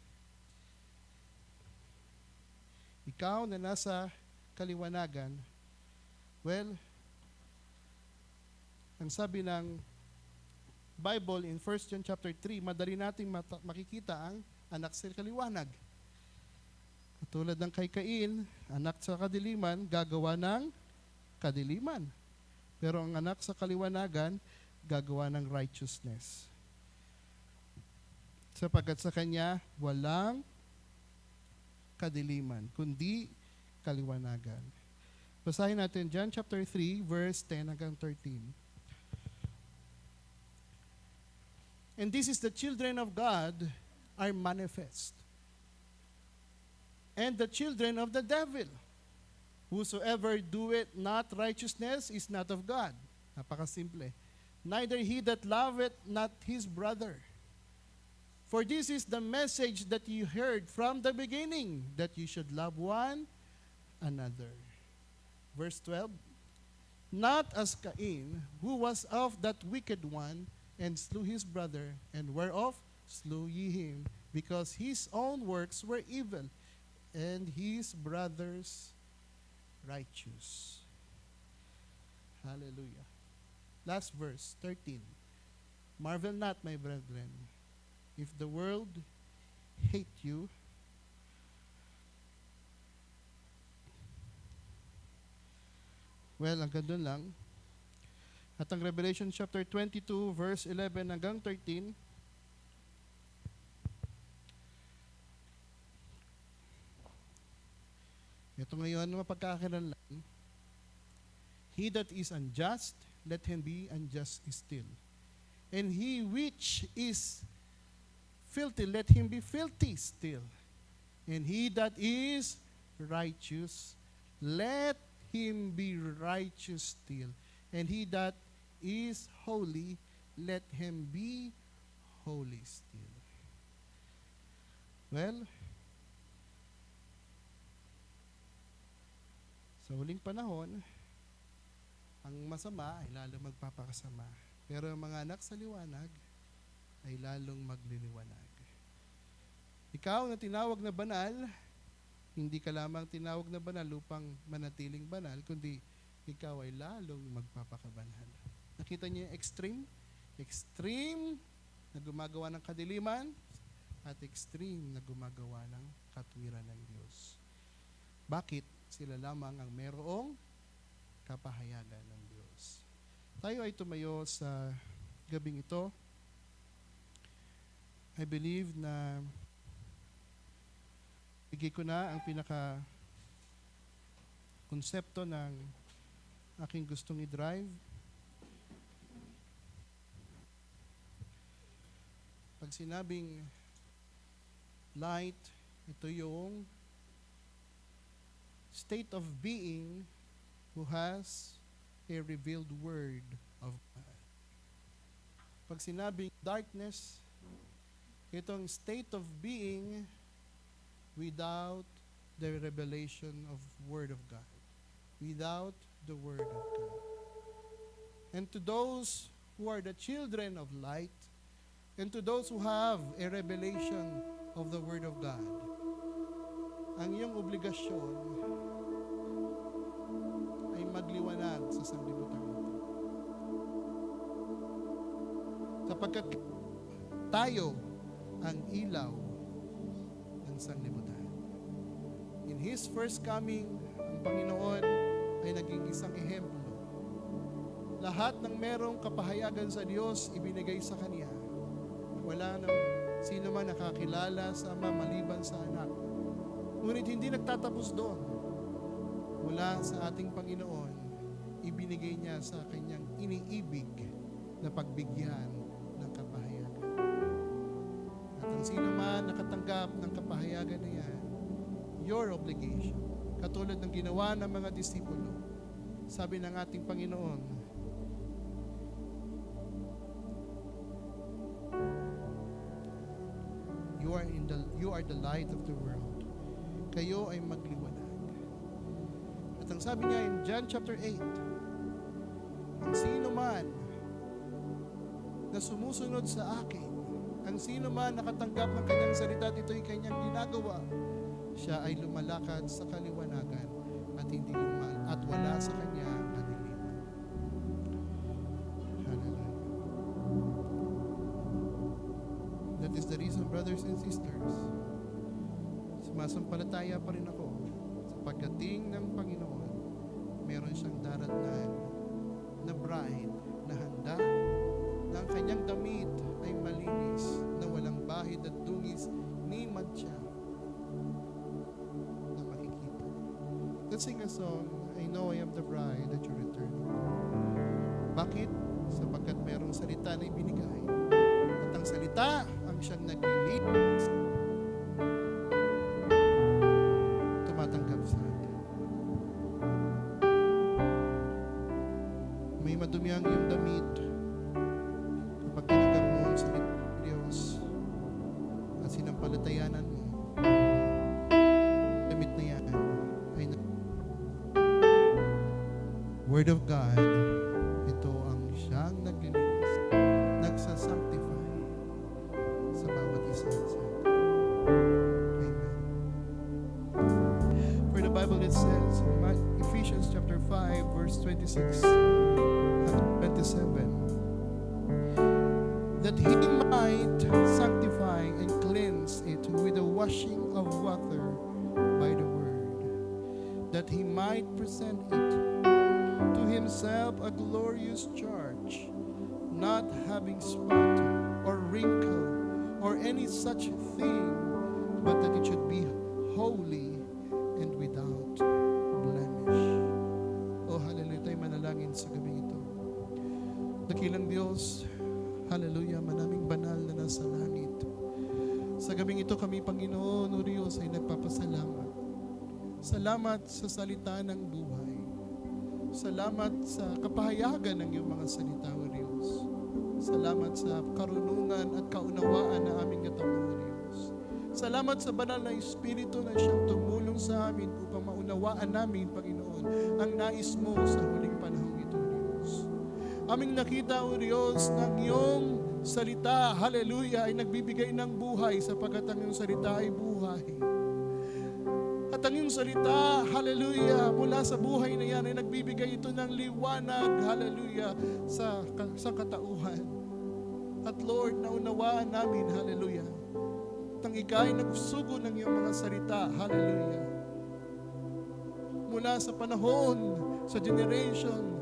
Ikaw na nasa kaliwanagan, well, ang sabi ng Bible in 1 John chapter 3, madali nating makikita ang anak sa kaliwanag. Tulad ng kay Cain, anak sa kadiliman, gagawa ng kadiliman. Pero ang anak sa kaliwanagan, gagawa ng righteousness. Sapagkat sa kanya, walang kadiliman, kundi kaliwanagan. Basahin natin John chapter 3, verse 10 hanggang 13. And this is the children of God are manifest, and the children of the devil. Whosoever doeth not righteousness is not of God. Napakasimple. Neither he that loveth not his brother. For this is the message that you heard from the beginning, that you should love one another. Verse 12, not as Cain, who was of that wicked one, and slew his brother, and whereof slew ye him, because his own works were evil, and his brothers righteous. Hallelujah. Last verse, 13. Marvel not, my brethren, if the world hate you. Well, hanggang doon lang. At ang Revelation chapter 22, verse 11 hanggang 13, ito ngayon, mapagkakakilanlan. He that is unjust, let him be unjust still. And he which is filthy, let him be filthy still. And he that is righteous, let him be righteous still. And he that is holy, let him be holy still. Well, sa huling panahon, ang masama ay lalong magpapakasama. Pero ang mga anak sa liwanag ay lalong magliliwanag. Ikaw na tinawag na banal, hindi ka lamang tinawag na banal upang manatiling banal, kundi ikaw ay lalong magpapakabanal. Nakita niyo yung extreme? Extreme na gumagawa ng kadiliman at extreme na gumagawa ng katwiran ng Diyos. Bakit? Sila lamang ang merong kapahayagan ng Diyos. Tayo ay tumayo sa gabing ito. I believe na bigay ko na ang pinaka konsepto ng aking gustong i-drive. Pag sinabing light, ito yung state of being who has a revealed word of God. Pag sinabing darkness, itong state of being without the revelation of Word of God. Without the Word of God. And to those who are the children of light, and to those who have a revelation of the Word of God, ang iyong obligasyon ay magliwanag sa sanglibutan ito. Sapagkat tayo ang ilaw ng sanglibutan. In His first coming, ang Panginoon ay naging isang ehemplo. Lahat ng merong kapahayagan sa Diyos, ibinigay sa Kanya. Wala nang sino man nakakilala sa Ama maliban sa Anak. Ngunit hindi nagtatapos doon. Mula sa ating Panginoon, ibinigay niya sa Kanyang iniibig na pagbigyan ng kapahayagan. At ang sino man nakatanggap ng kapahayagan na yan, your obligation, katulad ng ginawa ng mga disipulo, sabi ng ating Panginoon, you are the light of the world. Kayo ay magliwanag. At ang sabi niya in John chapter 8, ang sino man na sumusunod sa akin, ang sino man nakatanggap ng kanyang salita at ito'y kanyang ginagawa, siya ay lumalakad sa kaliwanagan at wala sa kanya kadiliman. Hallelujah. That is the reason, brothers and sisters, sumasampalataya pa rin ako sa pagdating ng Panginoon, meron siyang daratnan na bride na handa, na ang kanyang damit ay malinis, na walang bahid at dungis ni madya na makikita. Let's sing a song, I know I am the bride that you return. Bakit? Sapagkat merong salita na ibinigay. At ang salita ang siyang naglilinis, tumatanggap sa atin. May madumi ang iyong damit kapag tinanggap mo ang salita ng Diyos at sinampalatayanan mo, damit na yan ay Word of God, ito ang siyang naglilinis, nagsasanctify sa bawat isa sa atin. Amen. For the Bible it says, Ephesians chapter 5, verse 26 and 27, that He might sanctify and cleanse it with the washing of water by the word, that He might present it to Himself a glorious church, not having spot or wrinkle or any such thing, but that it should be holy and without blemish. Oh, hallelujah. Tayo manalangin sa gabi ito. Dakilang Diyos, hallelujah, manaming banal na nasa langit. Sa gabing ito kami, Panginoon, o Diyos, ay nagpapasalamat. Salamat sa salita ng buhay. Salamat sa kapahayagan ng iyong mga salita, O Diyos. Salamat sa karunungan at kaunawaan na aming natanggap, O Diyos. Salamat sa banal na Espiritu na siyang tumulong sa amin upang maunawaan namin, Panginoon, ang nais mo sa huling panahon ito, O Diyos. Aming nakita, O Diyos, ng iyong salita, hallelujah, ay nagbibigay ng buhay sapagkat ang iyong salita ay buhay. At ang iyong salita, hallelujah, mula sa buhay na yan ay nagbibigay ito ng liwanag, hallelujah, sa katauhan. At Lord, naunawaan namin, hallelujah, nang ikaw ay nagsugo ng iyong mga salita, hallelujah. Mula sa panahon, sa generation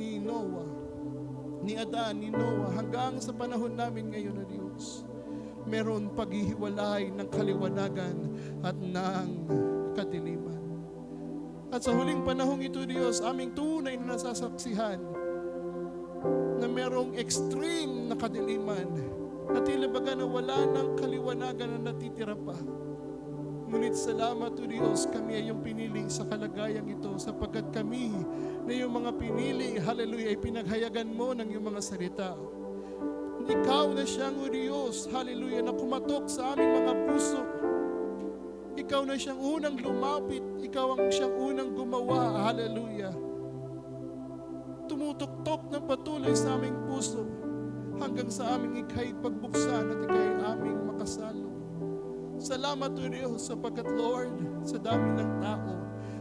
ni Noah, ni Adan, ni Noah, hanggang sa panahon namin ngayon na Diyos, meron paghihiwalay ng kaliwanagan at ng kadiliman. At sa huling panahong ito, Diyos, aming tunay na nasasaksihan na merong extreme na kadiliman, na tila baga na wala ng kaliwanagan na natitira pa. Ngunit salamat, O Diyos, kami ay yung pinili sa kalagayang ito, sapagkat kami na yung mga pinili, hallelujah, ay pinaghayagan mo ng yung mga salita. Ikaw na siyang, O Diyos, hallelujah, na kumatok sa aming mga puso. Ikaw na siyang unang lumapit, ikaw ang siyang unang gumawa, hallelujah. Tumutok-tok ng patuloy sa aming puso hanggang sa aming ikay pagbuksan at ikay aming makasalo. Salamat, O Diyos, sapagkat Lord, sa dami ng tao,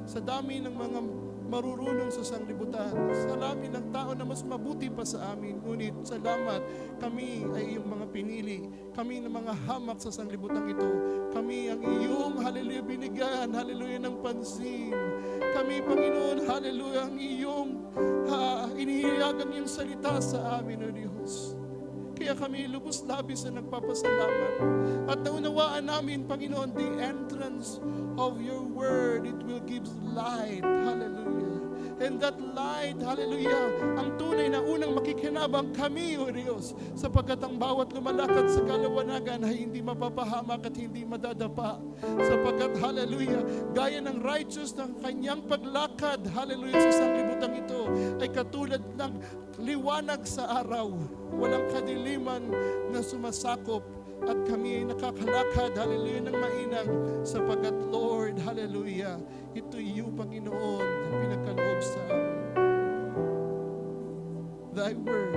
sa dami ng mga marurunong sa sanglibutan, sa dami ng tao na mas mabuti pa sa amin, ngunit salamat, kami ay iyong mga pinili, kami ng mga hamak sa sanglibutan ito, kami ang iyong, hallelujah, binigyan, hallelujah, ng pansin. Kami, Panginoon, hallelujah, ang iyong inihiyagang iyong salita sa amin, O Diyos. Kaya kami lubos labis na nagpapasalamat. At naunawaan namin, Panginoon, the entrance of your word, it will give light. Hallelujah. And that light, hallelujah, ang tunay na unang makikinabang kami, O Diyos, sapagkat ang bawat lumalakad sa kalawanagan ay hindi mapapahamak at hindi madadapa. Sapagkat, hallelujah, gaya ng righteous ng kanyang paglakad, hallelujah, sa sanglibutan ito, ay katulad ng liwanag sa araw. Walang kadiliman na sumasakop at kami ay nakakalakad, hallelujah, ng mainang sapagkat Lord, hallelujah, ito iyo, Panginoon, na pinagkaloob sa amin. Thy word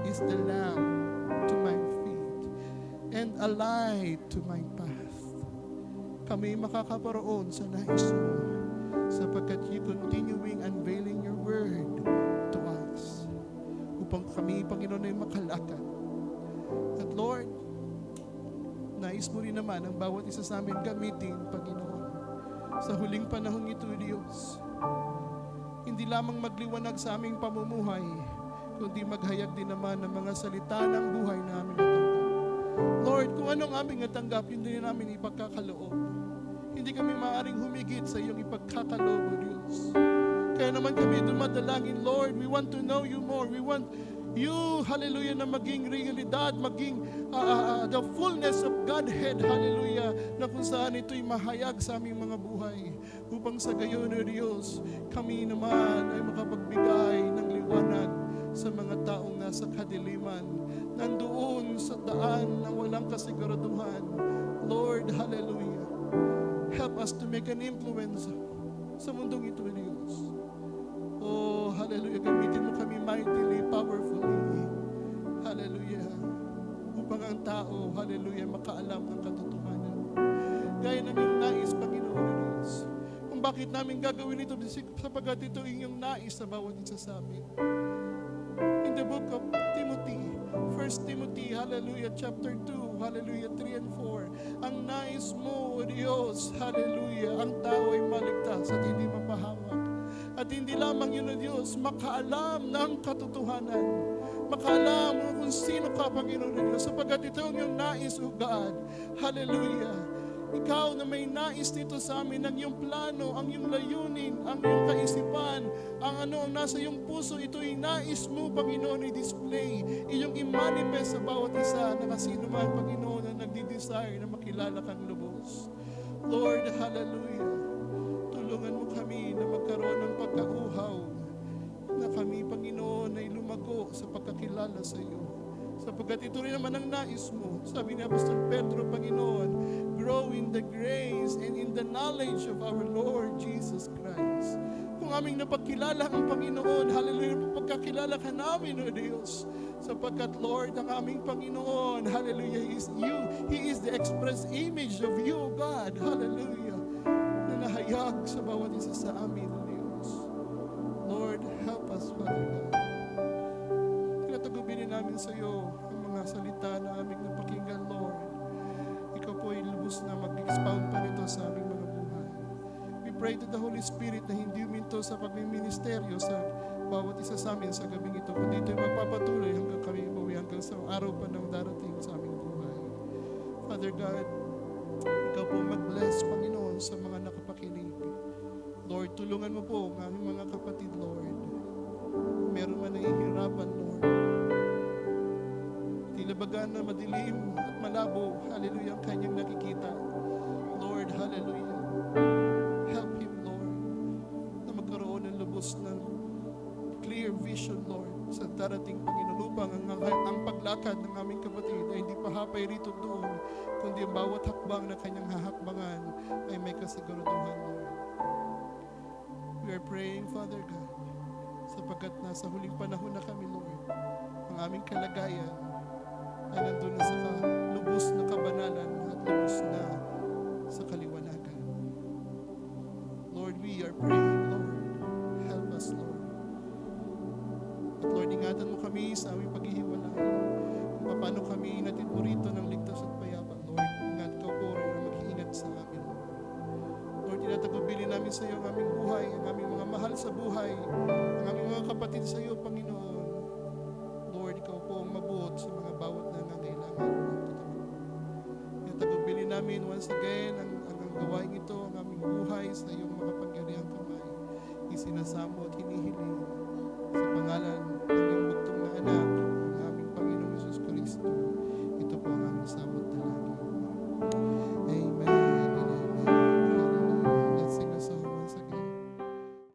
is the lamp to my feet and a light to my path. Kami makakaparoon sa nais mo sapagkat you continuing unveiling your word to us upang kami, Panginoon, ay makalakad. At Lord, nais mo rin naman ang bawat isa sa amin gamitin, Panginoon, sa huling panahong ito, Diyos. Hindi lamang magliwanag sa aming pamumuhay, kundi maghayag din naman ng mga salita ng buhay na aming natanggap. Lord, kung anong aming natanggap, hindi namin ipagkakaloob. Hindi kami maaaring humigit sa iyong ipagkakaloob, O Diyos. Kaya naman kami dumadalangin, Lord, we want to know you more. We want you, hallelujah, na maging realidad, maging the fullness of Godhead, hallelujah, na kung saan ito'y mahayag sa aming mga buhay. Upang sa gayon, O Diyos, kami naman ay makapagbigay ng liwanag sa mga taong nasa kadiliman, nandoon sa daan na walang kasiguraduhan. Lord, hallelujah, help us to make an influence sa mundong ito, O Diyos. Oh, hallelujah, gamitin mo kami mightily, powerfully, hallelujah, upang ang tao, hallelujah, makaalam ng katotohanan. Gaya ng iyong nais, Panginoon, O Diyos. Kung bakit namin gagawin ito, sapagkat ito inyong nais sa bawat isa sa amin. In the book of Timothy, 1 Timothy, hallelujah, chapter 2, hallelujah, 3 and 4, ang nais mo, O Diyos, hallelujah, ang tao ay maligtas at hindi mapahamak. At hindi lamang yun, O Diyos, makaalam ng katotohanan, makaalam kung sino ka, Panginoon, O Diyos, sapagkat ito ang iyong nais, O God, hallelujah. Ikaw na may nais dito sa amin, ang iyong plano, ang iyong layunin, ang iyong kaisipan, ang nasa iyong puso, ito'y nais mo, Panginoon, i-display, iyong i-manifest sa bawat isa na kasino man, Panginoon, na nagdi-desire na makilala kang lubos. Lord, hallelujah, tulungan mo kami na magkaroon ng pagkauhaw na kami, Panginoon, ay lumago sa pagkakilala sa iyo. Sapagkat ito rin naman ang nais mo. Sabi ni Apostol Pedro, Panginoon, grow in the grace and in the knowledge of our Lord Jesus Christ. Kung aming napagkilala ang Panginoon, hallelujah, pagkakilala ka namin, O Diyos. Sapagkat, Lord, ang aming Panginoon, hallelujah, is you. He is the express image of you, God, hallelujah, na nahayag sa bawat isa sa amin, O Diyos. Lord, help us, Father God. Tinatagubin namin sa iyo ang mga salita na aming napakinggan, Lord. Ikaw po ay lubos na mag-expound pa nito sa aming mga buhay. We pray to the Holy Spirit na hindi uminto sa pagmiministeryo sa bawat isa sa amin sa gabing ito, kundi ito'y magpapatuloy hanggang kami umuwi, hanggang sa araw pa ng darating sa aming buhay. Father God, ikaw po mag-bless, Panginoon, sa mga nakapakinig. Lord, tulungan mo po ang aming mga kapatid, Lord. Meron man nahihirapan, Lord. Tila baga na madilim at malabo, hallelujah, ang kanyang nakikita. Lord, hallelujah. Help him, Lord, na magkaroon ng lubos ng clear vision, Lord, sa darating Panginoon upang ang paglakad ng aming kapatid ay hindi pa hapay rito doon, kundi ang bawat hakbang na kanyang hahakbangan ay may kasiguraduhan, Lord. We are praying, Father God, sapagkat nasa huling panahon na kami, Lord. Ang aming kalagayan ay nandun na sa lubos na kabanalan at lubos na sa kaliwanagan. Lord, we are praying, Lord. Help us, Lord. At Lord, ingatan mo kami sa aming paghihiwalay. Kung paano kami natid mo rito ng ligtas at payapa, Lord. Ingat ka po rin na mag-iingat sa amin, Lord. Lord, tinatagubilin namin sa iyo ang aming buhay, ang aming mga mahal sa buhay, ang aming mga kapatid sa iyo, Panginoon. Lord, ikaw po ang mabuot sa mga bawat nangangailangan. Tinatagubilin namin once again ang gawain ito, ang aming buhay sa iyong makapangyarihang kamay. Isinasamo at hinihiling sa pangalan ng iyong bugtong na anak,